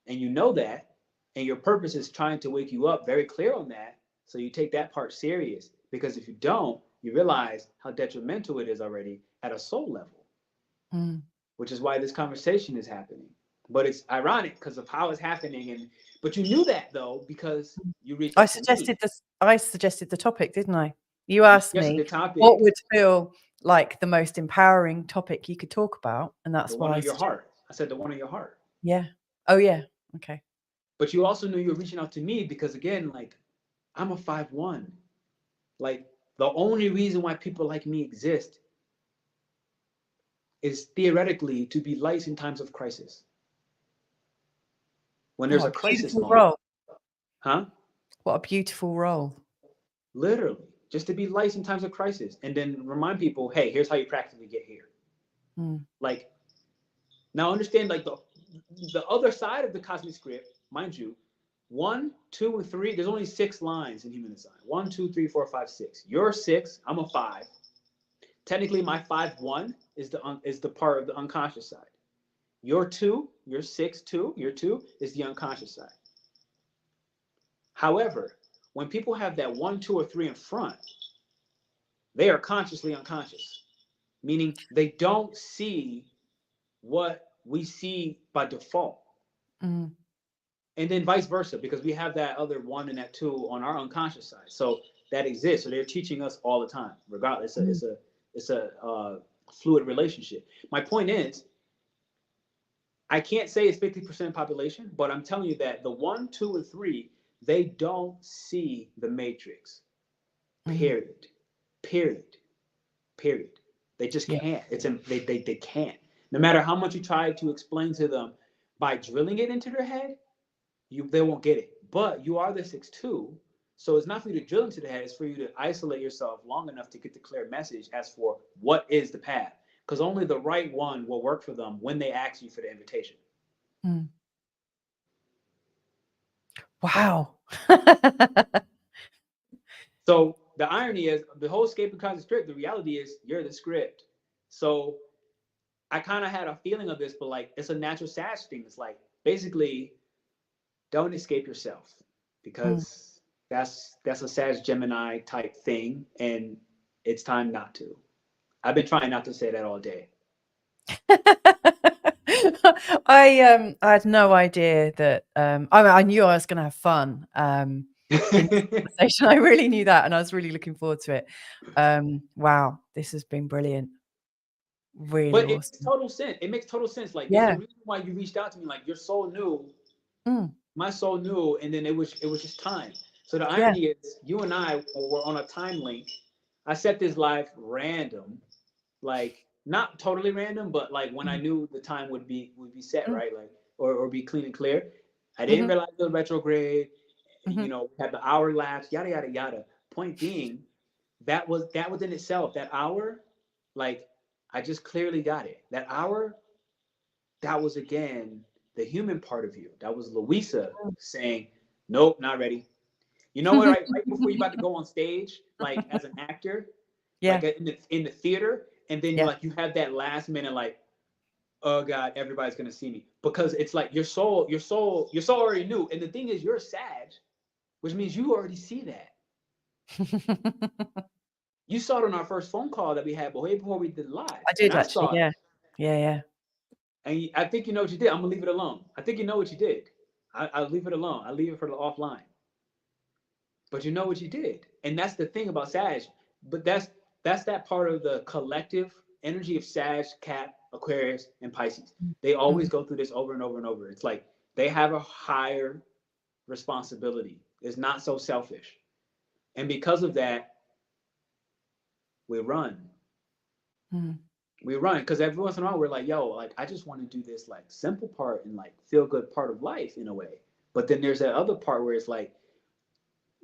And you know that, and your purpose is trying to wake you up very clear on that. So you take that part serious because if you don't, you realize how detrimental it is already at a soul level, which is why this conversation is happening. But it's ironic because of how it's happening, and but you knew that though because you reached I out to me. suggested this. I suggested the topic, didn't I? You asked Yes, me the topic, what would feel like the most empowering topic you could talk about, and that's the one why on your heart. I said the one on your heart. Yeah. Oh, yeah. Okay. But you also knew you were reaching out to me because again, like I'm a 5'1". Like the only reason why people like me exist is theoretically to be lights in times of crisis. When there's Oh, a a crisis beautiful moment, role. huh? What a beautiful role. Literally, just to be lights in times of crisis, and then remind people, hey, here's how you practically get here. Like now, understand like the other side of the cosmic script, mind you, 1, 2, and 3. There's only 6 lines in human design. 1, 2, 3, 4, 5, 6. You're 6. I'm a 5. Technically, my 5-1 is the part of the unconscious side. Your 2, your 6-2, your 2 is the unconscious side. However, when people have that 1, 2, or 3 in front, they are consciously unconscious, meaning they don't see what we see by default. And then vice versa, because we have that other 1 and that 2 on our unconscious side. So that exists. So they're teaching us all the time, regardless. It's a fluid relationship. My point is, I can't say it's 50% population, but I'm telling you that the 1, 2, and 3, they don't see the matrix. Period. Period. Period. They just can't. They can't. No matter how much you try to explain to them by drilling it into their head, they won't get it. But you are the 6-2, so it's not for you to drill into the head. It's for you to isolate yourself long enough to get the clear message as for what is the path. Because only the right one will work for them when they ask you for the invitation. Wow. So the irony is the whole escape cosmic script. The reality is you're the script. So I kind of had a feeling of this, but like it's a natural Sag thing. It's like basically don't escape yourself because that's a Sag Gemini type thing, and it's time not to. I've been trying not to say that all day. I had no idea that I knew I was going to have fun in this conversation. I really knew that, and I was really looking forward to it. Wow, this has been brilliant. Really but awesome. it makes total sense. It makes total sense. Like there's a reason why you reached out to me. Like your soul knew, my soul knew, and then it was just time. So the irony is, you and I were on a time link. I set this live random, like not totally random, but like when I knew the time would be set, right? Like or be clean and clear. I didn't realize the retrograde. You know, had the hour lapse, yada yada yada. Point being, that was in itself. That hour, like I just clearly got it. That hour, that was again the human part of you. That was Louisa saying, Nope, not ready. You know what? Right before you're about to go on stage, like as an actor, like Yeah. in the theater, and then Yeah. you have that last minute like, oh God, everybody's gonna see me, because it's like your soul already knew. And the thing is, you're a Sag, which means you already see that. You saw it on our first phone call that we had, but way before we did live, I and did I actually. saw it. Yeah. Yeah. Yeah. And I think you know what you did. I'm gonna leave it alone. I think you know what you did. I'll leave it alone. I'll leave it for the offline. But you know what you did, and that's the thing about Sag. But that's that part of the collective energy of Sag, Cap, Aquarius, and Pisces. They always Mm, go through this over and over and over. It's like they have a higher responsibility. It's not so selfish, and because of that, we run. mm, We run because every once in a while we're like, yo, like I just want to do this like simple part and like feel good part of life in a way. But then there's that other part where it's like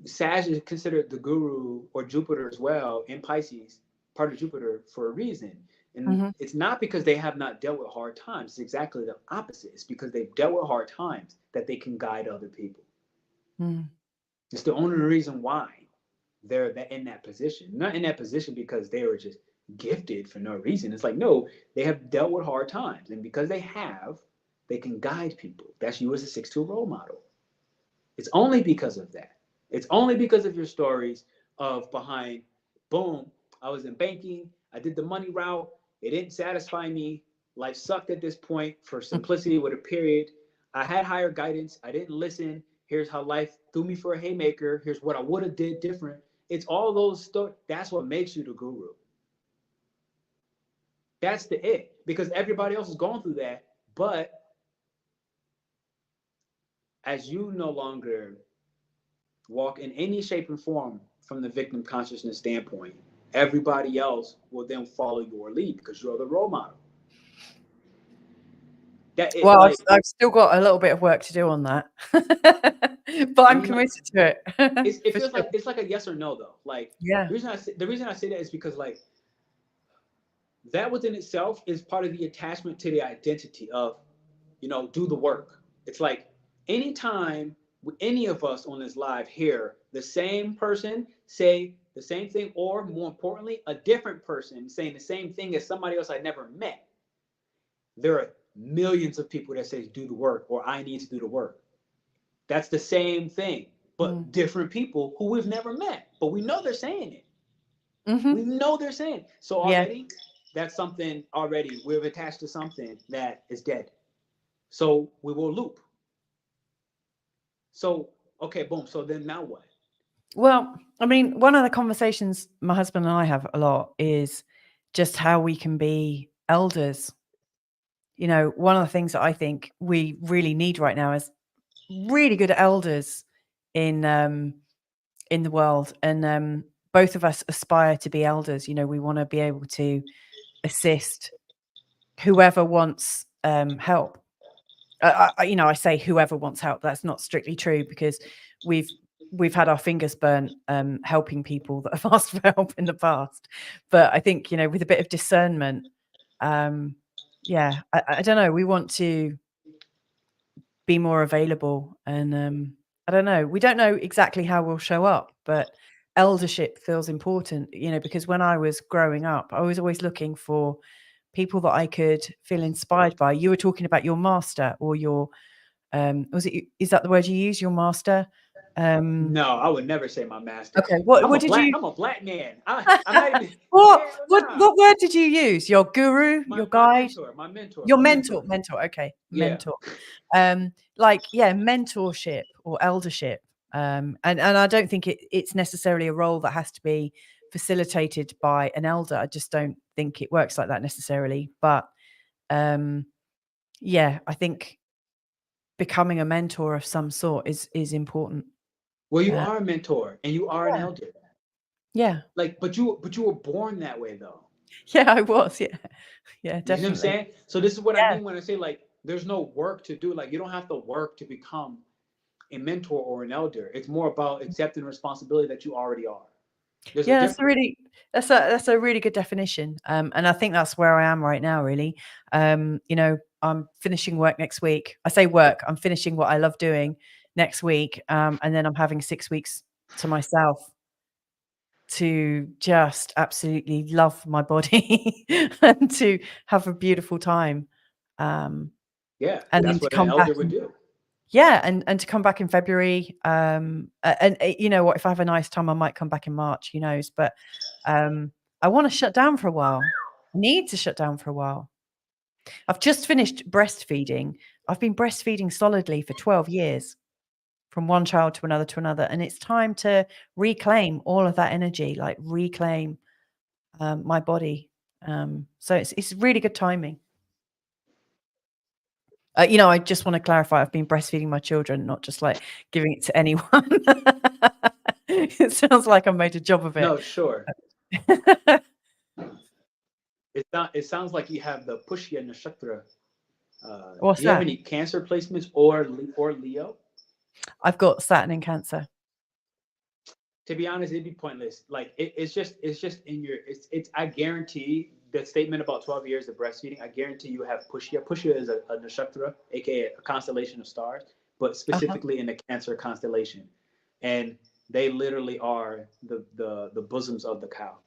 Sag is considered the guru or Jupiter as well in Pisces, part of Jupiter for a reason. And mhm, it's not because they have not dealt with hard times. It's exactly the opposite. It's because they've dealt with hard times that they can guide other people. mm, It's the only reason why they're in that position. Not in that position because they were just gifted for no reason. It's like, no, they have dealt with hard times. And because they have, they can guide people. That's you as a 6-2 role model. It's only because of that. It's only because of your stories of behind, boom, I was in banking, I did the money route, it didn't satisfy me, life sucked at this point for simplicity with a period. I had higher guidance, I didn't listen. Here's how life threw me for a haymaker. Here's what I would have did different. It's all those stuff. That's what makes you the guru. That's the it. Because everybody else is going through that. But as you no longer walk in any shape and form from the victim consciousness standpoint, everybody else will then follow your lead because you're the role model. That it Well, like I've still got a little bit of work to do on that, but I I'm mean like committed to it it for feels sure. like it's like a yes or no though. Like Yeah. the reason I say that is because like that within itself is part of the attachment to the identity of, do the work. It's like anytime any of us on this live hear the same person say the same thing, or more importantly, a different person saying the same thing as somebody else I never met, there are millions of people that say do the work or I need to do the work. That's the same thing, Mm. but different people who we've never met, but we know they're saying it. We Hmm. know they're saying. So Yeah. already, that's something already we've attached to something that is dead. So we will loop. So okay, boom. So then now what? Well, I mean, one of the conversations my husband and I have a lot is just how we can be elders. One of the things that I think we really need right now is really good elders in the world, and both of us aspire to be elders. We want to be able to assist whoever wants help. I say whoever wants help. That's not strictly true because we've had our fingers burnt helping people that have asked for help in the past. But I think with a bit of discernment, I don't know. We want to be more available, and I don't know. We don't know exactly how we'll show up, but eldership feels important. Because when I was growing up, I was always looking for people that I could feel inspired by. You were talking about your master or your is that the word you use, your master? No, I would never say my master. Okay, what did you I'm a black man. I'm not even. what Hell what nah. what word did you use? Your guru, My your my guide, mentor, my mentor, your my mentor, mentor. okay, Yeah. mentor. Mentorship or eldership. And I don't think it's necessarily a role that has to be facilitated by an elder. I just don't think it works like that necessarily. But I think becoming a mentor of some sort is important. Well, you Uh, are a mentor and you are an yeah, elder. yeah, Like, but you were born that way though. yeah. I was, yeah, yeah, You know what I'm definitely, saying? So this is what I yeah, mean when I say like there's no work to do. Like you don't have to work to become a mentor or an elder. It's more about accepting responsibility that you already are. There's a yeah. difference. That's a really good definition. And I think that's where I am right now. Really, I'm finishing work next week. I say work. I'm finishing what I love doing next week. And then I'm having 6 weeks to myself to just absolutely love my body and to have a beautiful time. Yeah, And that's then to what an come elder back would do. yeah, and to come back in February. And you know what, if I have a nice time, I might come back in March, who knows? But I want to shut down for a while. I need to shut down for a while. I've just finished breastfeeding. I've been breastfeeding solidly for 12 years, from one child to another. And it's time to reclaim all of that energy, like reclaim my body. So it's really good timing. You know, I just want to clarify, I've been breastfeeding my children, not just like giving it to anyone. It sounds like I made a job of it. No, sure. It sounds like you have the Pushya Nakshatra. What's Do you have that? any Cancer placements or Leo? I've got Saturn in Cancer. To be honest, it'd be pointless. Like it's just in your it's I guarantee the statement about 12 years of breastfeeding, I guarantee you have Pushya. Pushya is a nakshatra, aka a constellation of stars, but specifically in the Cancer constellation. And they literally are the bosoms of the cow.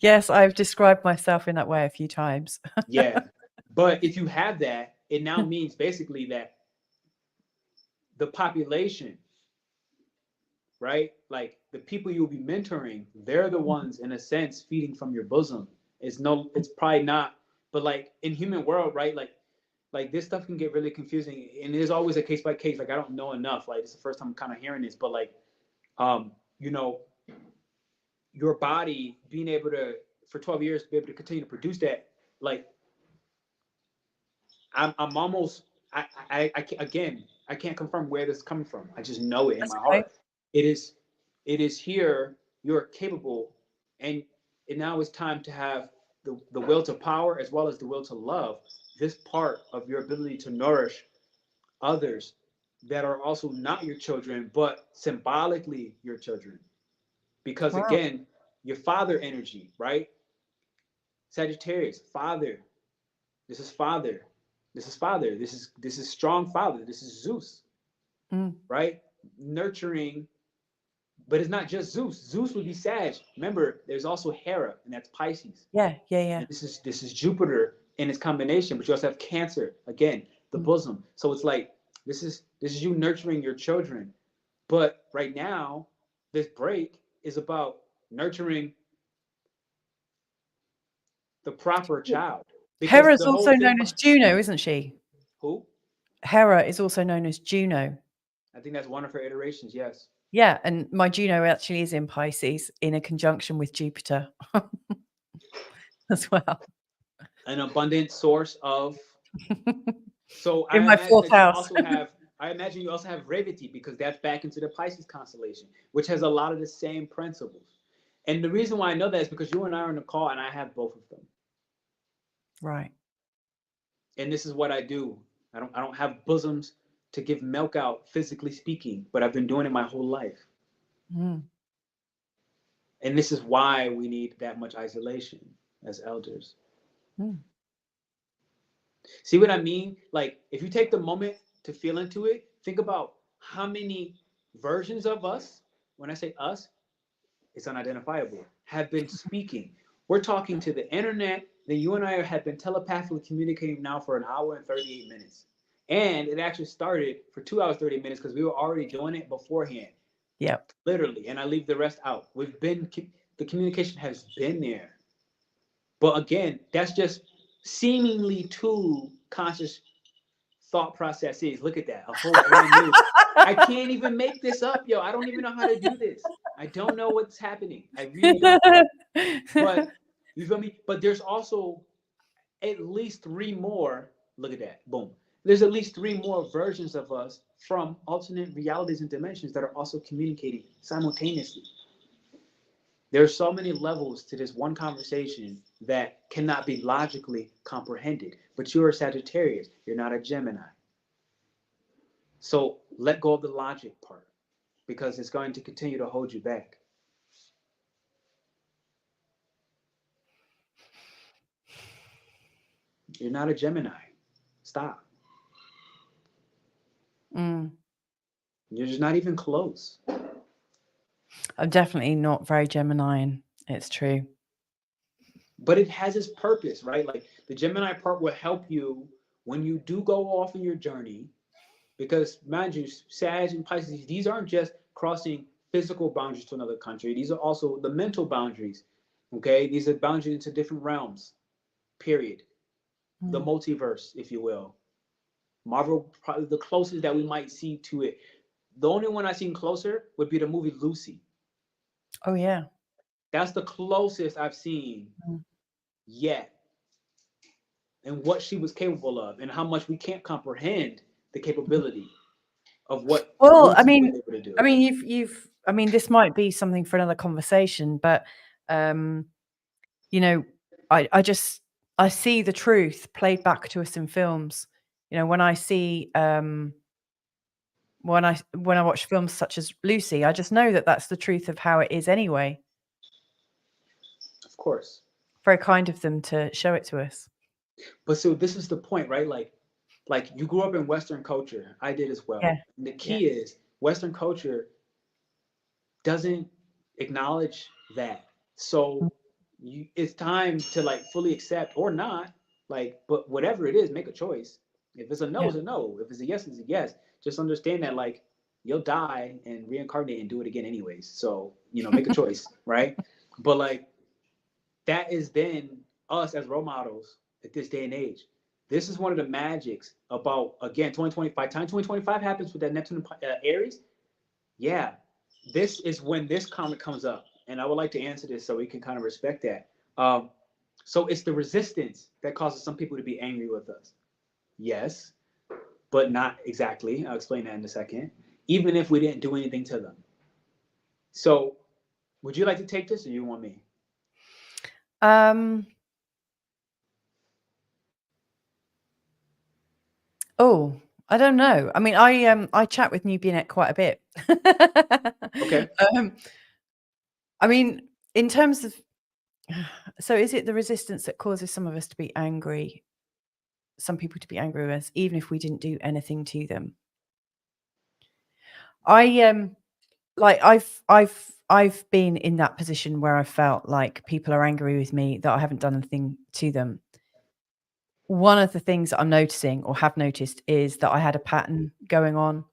Yes, I've described myself in that way a few times. Yeah. But if you have that, it now means basically that the population, right? Like the people you'll be mentoring, they're the ones in a sense feeding from your bosom. It's probably not, but like in human world, right? Like this stuff can get really confusing, and there's always a case by case. Like I don't know enough. Like it's the first time I'm kind of hearing this, but like, you know, your body being able to for 12 years to be able to continue to produce that, like I'm almost again I can't confirm where this is coming from. I just know it in That's my okay. heart. It is here. You're capable, and now it's time to have the will to power as well as the will to love. This part of your ability to nourish others that are also not your children, but symbolically your children. Because Wow. again, your father energy, right? Sagittarius, father. This is father. This is father. This is strong father. This is Zeus, right? Nurturing, but it's not just Zeus. Zeus would be Sag. Remember, there's also Hera, and that's Pisces. Yeah. And this is Jupiter in its combination, but you also have Cancer, again, the bosom. So it's like this is you nurturing your children. But right now, this break is about nurturing the proper child. Because Hera's the whole also thing known about as Juno, isn't she? who? Hera is also known as Juno. I think that's one of her iterations, yes. Yeah, and my Juno actually is in Pisces in a conjunction with Jupiter as well. An abundant source of. So In my fourth house. I imagine you also have Revati because that's back into the Pisces constellation, which has a lot of the same principles. And the reason why I know that is because you and I are on the call and I have both of them. Right. And this is what I do. I don't have bosoms to give milk out, physically speaking, but I've been doing it my whole life. And this is why we need that much isolation as elders. See what I mean? Like, if you take the moment to feel into it, think about how many versions of us, when I say us, it's unidentifiable, have been speaking. We're talking to the internet, then you and I have been telepathically communicating now for an hour and 38 minutes. And it actually started for 2 hours, 30 minutes because we were already doing it beforehand. Yep. Literally. And I leave the rest out. The communication has been there. But again, that's just seemingly two conscious thought processes. Look at that. A whole brand new. I can't even make this up, yo. I don't even know how to do this. I don't know what's happening. I really don't. But you feel me? But there's also at least three more. Look at that. Boom. There's at least three more versions of us from alternate realities and dimensions that are also communicating simultaneously. There's so many levels to this one conversation that cannot be logically comprehended. But you're a Sagittarius. You're not a Gemini. So let go of the logic part because it's going to continue to hold you back. You're not a Gemini. Stop. Mm. You're just not even close. I'm definitely not very Geminian. It's true. But it has its purpose, right? Like the Gemini part will help you when you do go off in your journey, because mind you, Sag and Pisces, these aren't just crossing physical boundaries to another country. These are also the mental boundaries. Okay, these are boundaries into different realms. Period. The Mm. multiverse, if you will. Marvel, probably the closest that we might see to it. The only one I've seen closer would be the movie Lucy. Oh yeah. That's the closest I've seen Mm. yet, and what she was capable of, and how much we can't comprehend the capability of what Well, Lucy was able to do. I mean, this might be something for another conversation, but um, you know, I just I see the truth played back to us in films. You know, when I see when I watch films such as Lucy, I just know that that's the truth of how it is anyway. Of course. Very kind of them to show it to us. But so this is the point, right? Like you grew up in Western culture. I did as Yeah, well. And the yeah. key is Western culture doesn't acknowledge that. So it's time to like fully accept or not, like, but whatever it is, make a choice. If it's a no, Yeah. it's a no. If it's a yes, it's a yes. Just understand that like you'll die and reincarnate and do it again anyways. So, make a choice, right? But like that is then us as role models at this day and age. This is one of the magics about, again, 2025. Time 2025 happens with that Neptune Aries. Yeah, this is when this comment comes up, and I would like to answer this so we can kind of respect that. So it's the resistance that causes some people to be angry with us. Yes, but not exactly. I'll explain that in a second. Even if we didn't do anything to them. So, would you like to take this, or you want me? Um. Oh, I don't know. I mean, I chat with Newbienet quite a bit. Okay. um, I mean, in terms of, so is it the resistance that causes some of us to be angry, some people to be angry with us, even if we didn't do anything to them? I like I've been in that position where I felt like people are angry with me that I haven't done anything to them. One of the things that I'm noticing or have noticed is that I had a pattern going on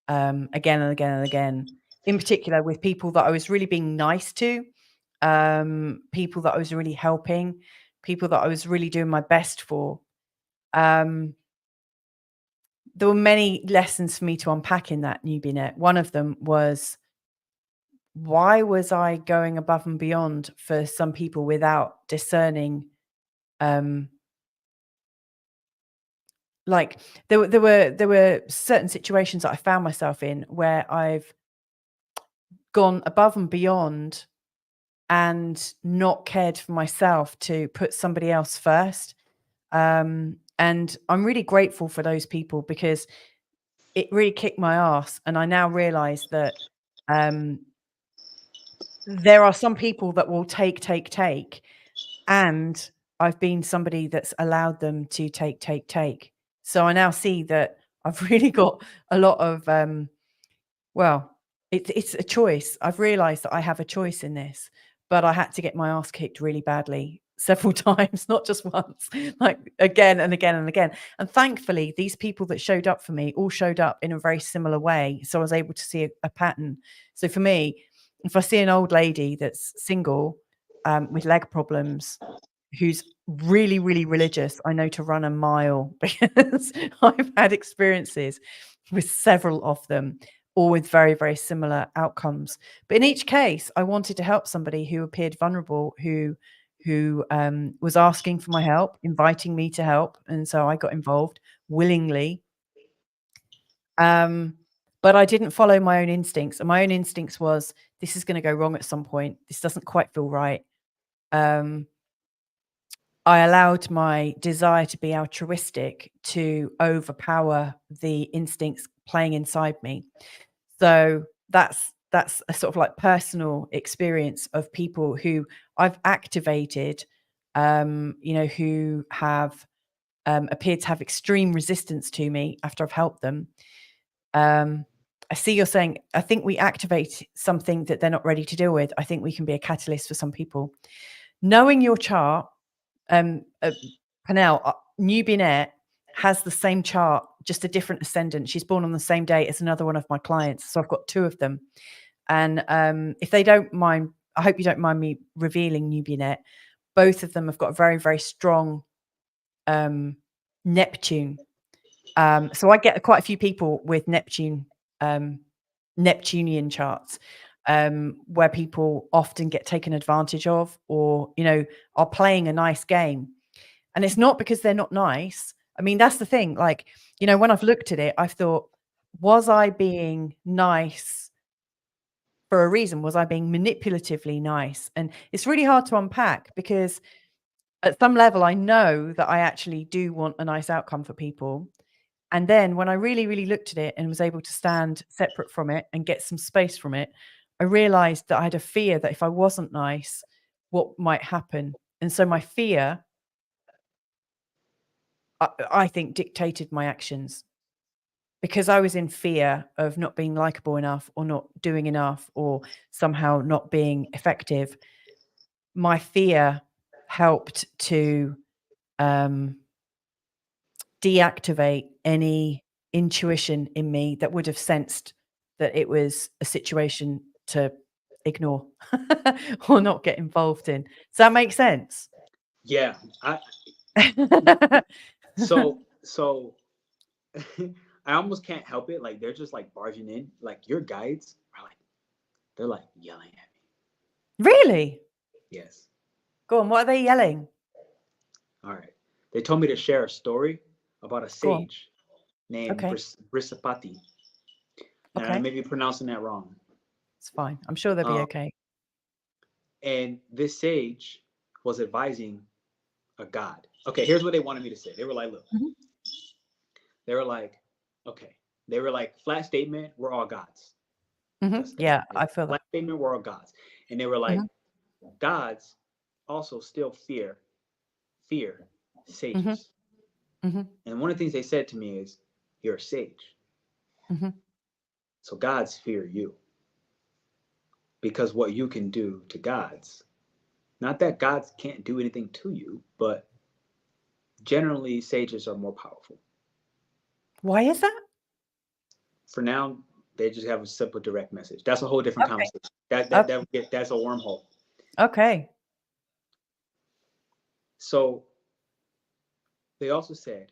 again and again and again, in particular with people that I was really being nice to, people that I was really helping, people that I was really doing my best for. Um, there were many lessons for me to unpack in that newbie net. One of them was, why was I going above and beyond for some people without discerning? Um, like there were certain situations that I found myself in where I've gone above and beyond and not cared for myself to put somebody else first. And I'm really grateful for those people because it really kicked my ass. And I now realize that um, there are some people that will take. And I've been somebody that's allowed them to take. So I now see that I've really got a lot of, well, it's a choice. I've realized that I have a choice in this, but I had to get my ass kicked really badly several times, not just once, like again and again and again. And thankfully, these people that showed up for me all showed up in a very similar way. So I was able to see a pattern. So for me, if I see an old lady that's single with leg problems, who's really, really religious, I know to run a mile because I've had experiences with several of them, all with very, very similar outcomes. But in each case, I wanted to help somebody who appeared vulnerable, who was asking for my help, inviting me to help, and so I got involved willingly. But I didn't follow my own instincts, and my own instincts was, this is going to go wrong at some point. This doesn't quite feel right. I allowed my desire to be altruistic to overpower the instincts playing inside me. So that's a sort of like personal experience of people who I've activated, who have appeared to have extreme resistance to me after I've helped them. I see you're saying, I think we activate something that they're not ready to deal with. I think we can be a catalyst for some people. Knowing your chart, Pernell, Nubinette has the same chart, just a different ascendant. She's born on the same day as another one of my clients. So I've got two of them. And if they don't mind, I hope you don't mind me revealing Nubinette. Both of them have got a very, very strong Neptune. So I get quite a few people with Neptune, Neptunian charts, where people often get taken advantage of, or, you know, are playing a nice game. And it's not because they're not nice. I mean, that's the thing. Like, you know, when I've looked at it, I've thought, was I being nice for a reason? Was I being manipulatively nice? And it's really hard to unpack, because at some level, I know that I actually do want a nice outcome for people. And then when I really, really looked at it and was able to stand separate from it and get some space from it, I realized that I had a fear that if I wasn't nice, what might happen. And so my fear, I think, dictated my actions, because I was in fear of not being likable enough, or not doing enough, or somehow not being effective. My fear helped to deactivate any intuition in me that would have sensed that it was a situation to ignore or not get involved in. Does that make sense? Yeah. So I almost can't help it. Like, they're just like barging in. Like, your guides are like, they're like yelling at me. Really? Yes. Go on. What are they yelling? All right. They told me to share a story about a Go on. sage named Okay. Brisapati. And I Okay. may be pronouncing that wrong. It's fine. I'm sure they'll be okay. And this sage was advising a god. Okay, here's what they wanted me to say. They were like, look, they were like, okay. They were like, flat statement, we're all gods. Just that. Yeah, I feel that. Flat statement, we're all gods. And they were like, gods also still fear sages. And one of the things they said to me is, you're a sage. So gods fear you. Because what you can do to gods, not that gods can't do anything to you, but generally sages are more powerful. Why is that? For now, they just have a simple direct message. That's a whole different Okay. conversation. That's a wormhole. Okay. So they also said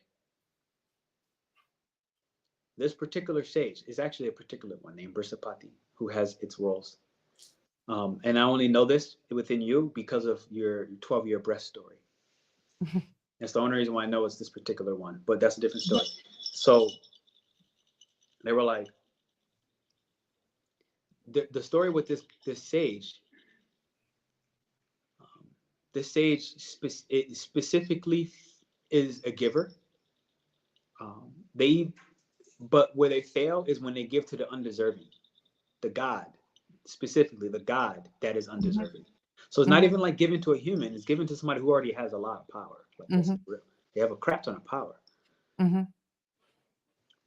this particular sage is actually a particular one named Brisapati, who has its roles. And I only know this within you because of your 12-year breast story. That's the only reason why I know it's this particular one, but that's a different story. So they were like, the story with this sage, this sage specifically is a giver. But where they fail is when they give to the undeserving, the God, specifically the God that is undeserving. So it's not even like giving to a human; it's given to somebody who already has a lot of power. Like, that's real. They have a crap ton of power.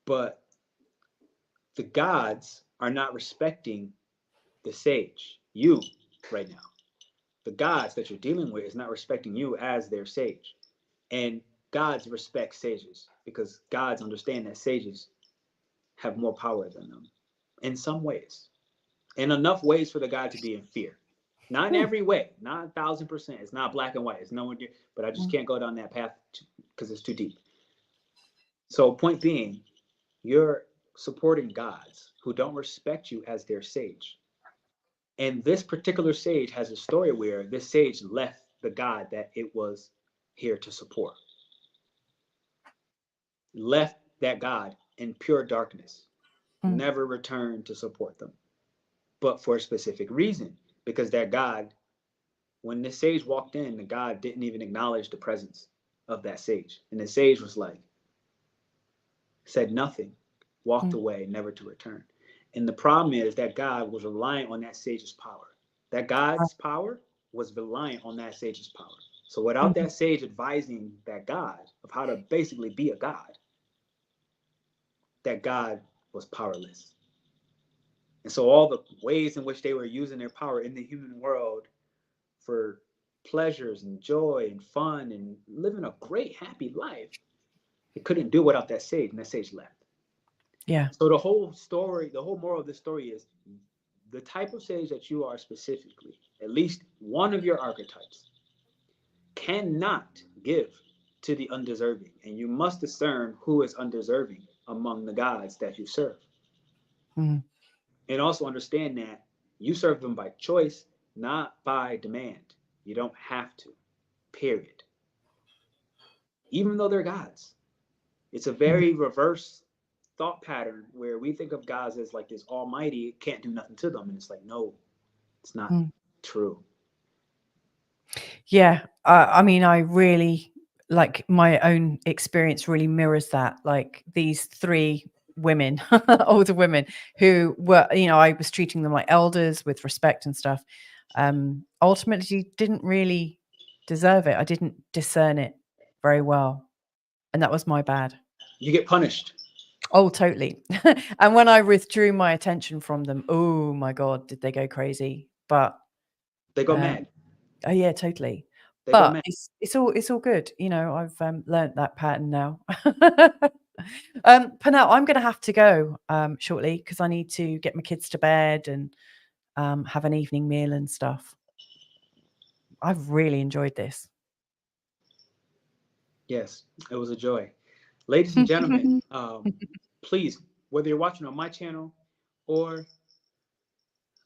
But the gods are not respecting the sage, you, right now. The gods that you're dealing with is not respecting you as their sage. And gods respect sages because gods understand that sages have more power than them in some ways. In enough ways for the god to be in fear. Not in every way, not 1,000%. It's not black and white. It's no one, but I just can't go down that path because it's too deep. So, point being, you're supporting gods who don't respect you as their sage. And this particular sage has a story where this sage left the god that it was here to support. Left that god in pure darkness. Never returned to support them. But for a specific reason. Because that god, when the sage walked in, the god didn't even acknowledge the presence of that sage. And the sage was like, said nothing, walked away, never to return. And the problem is that God was reliant on that sage's power. That God's power was reliant on that sage's power. So without that sage advising that God of how to basically be a God, that God was powerless. And so all the ways in which they were using their power in the human world for pleasures and joy and fun and living a great, happy life, they couldn't do without that sage, and that sage left. Yeah. So the whole story, the whole moral of this story is the type of sage that you are specifically, at least one of your archetypes, cannot give to the undeserving. And you must discern who is undeserving among the gods that you serve. Mm. And also understand that you serve them by choice, not by demand. You don't have to, period. Even though they're gods. It's a very reverse thought pattern where we think of gods as like this almighty, can't do nothing to them. And it's like, no, it's not true. Yeah. I mean, I really, like, my own experience really mirrors that. Like, these three women, older women, who were, you know, I was treating them like elders with respect and stuff. Ultimately didn't really deserve it. I didn't discern it very well. And that was my bad. You get punished. Oh, totally. And when I withdrew my attention from them, oh my God, did they go crazy? But they go mad. Oh yeah, totally. They go But mad. it's all good. You know, I've learnt that pattern now. Pernell, I'm going to have to go shortly because I need to get my kids to bed and have an evening meal and stuff. I've really enjoyed this. Yes, it was a joy. Ladies and gentlemen, please, whether you're watching on my channel or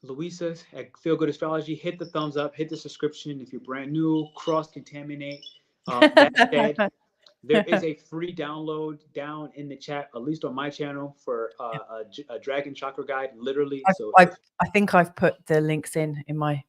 Louisa's at Feel Good Astrology, hit the thumbs up, hit the subscription. If you're brand new, cross-contaminate. That said, there is a free download down in the chat, at least on my channel, for a dragon chakra guide, literally. I think I've put the links in my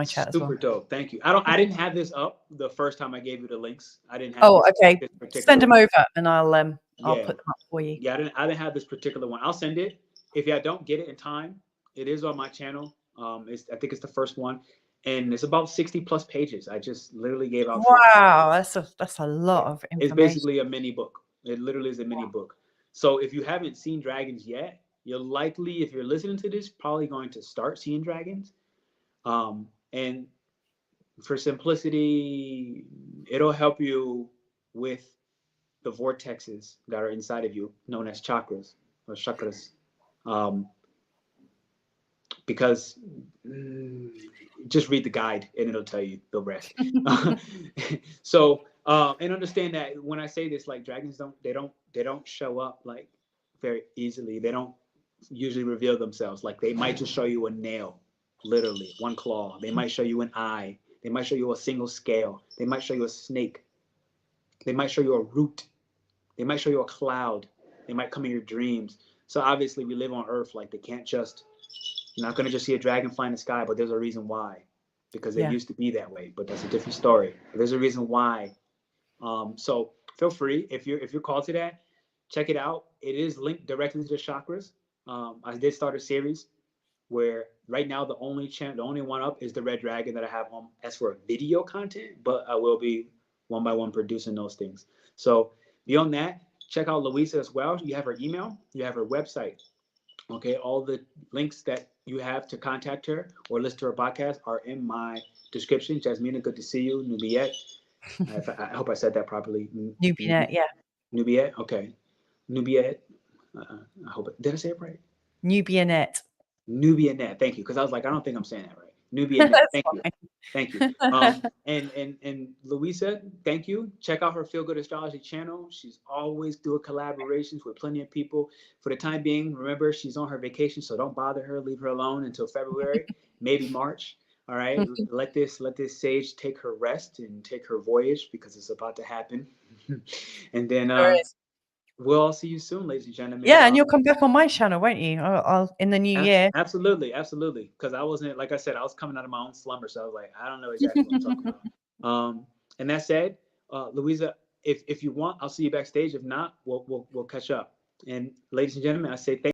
chat as well. Super dope. Thank you. I didn't have this up the first time I gave you the links. I didn't have. Oh, okay. Send them over, and I'll put them up for you. Yeah, I didn't have this particular one. I'll send it. If you don't get it in time, it is on my channel. I think it's the first one, and it's about 60 plus pages. I just literally gave out. Wow, that's a lot of information. It's basically a mini book. It literally is a mini book. So if you haven't seen dragons yet, you're likely, if you're listening to this, probably going to start seeing dragons. And for simplicity, it'll help you with the vortexes that are inside of you, known as chakras or chakras. Because just read the guide and it'll tell you the rest. So and understand that when I say this, like, dragons don't show up like very easily. They don't usually reveal themselves. Like, they might just show you a nail, literally one claw. They might show you an eye. They might show you a single scale. They might show you a snake. They might show you a root. They might show you a cloud. They might come in your dreams. So obviously we live on Earth. Like, they can't just, you're not going to just see a dragonfly in the sky, but there's a reason why. Because it used to be that way, but that's a different story. There's a reason why. So feel free, if you're called to that, check it out. It is linked directly to the chakras. I did start a series where right now the only one up is the Red Dragon that I have on as for video content, but I will be one by one producing those things. So beyond that, check out Louisa as well. You have her email, you have her website. Okay, all the links that you have to contact her or listen to her podcast are in my description. Jasmina, good to see you. Nubiette, I hope I said that properly. Nubiette, yeah. Nubiette, okay. Nubiette, I hope, did I say it right? Nubianette. Nubianette, thank you, because I was like, I don't think I'm saying that right. Nubianette, thank you. And Louisa, thank you. Check out her Feel Good Astrology channel. She's always doing collaborations with plenty of people. For the time being, remember, she's on her vacation, so don't bother her. Leave her alone until February, maybe March. All right, let this sage take her rest and take her voyage, because it's about to happen. And then we'll all see you soon, ladies and gentlemen. Yeah, and you'll come back on my channel, won't you? I'll in the new year. Absolutely. Because I wasn't, like I said, I was coming out of my own slumber, so I was like, I don't know exactly what I'm talking about. And that said, Louisa, if you want, I'll see you backstage. If not, we'll catch up. And ladies and gentlemen, I say thank you.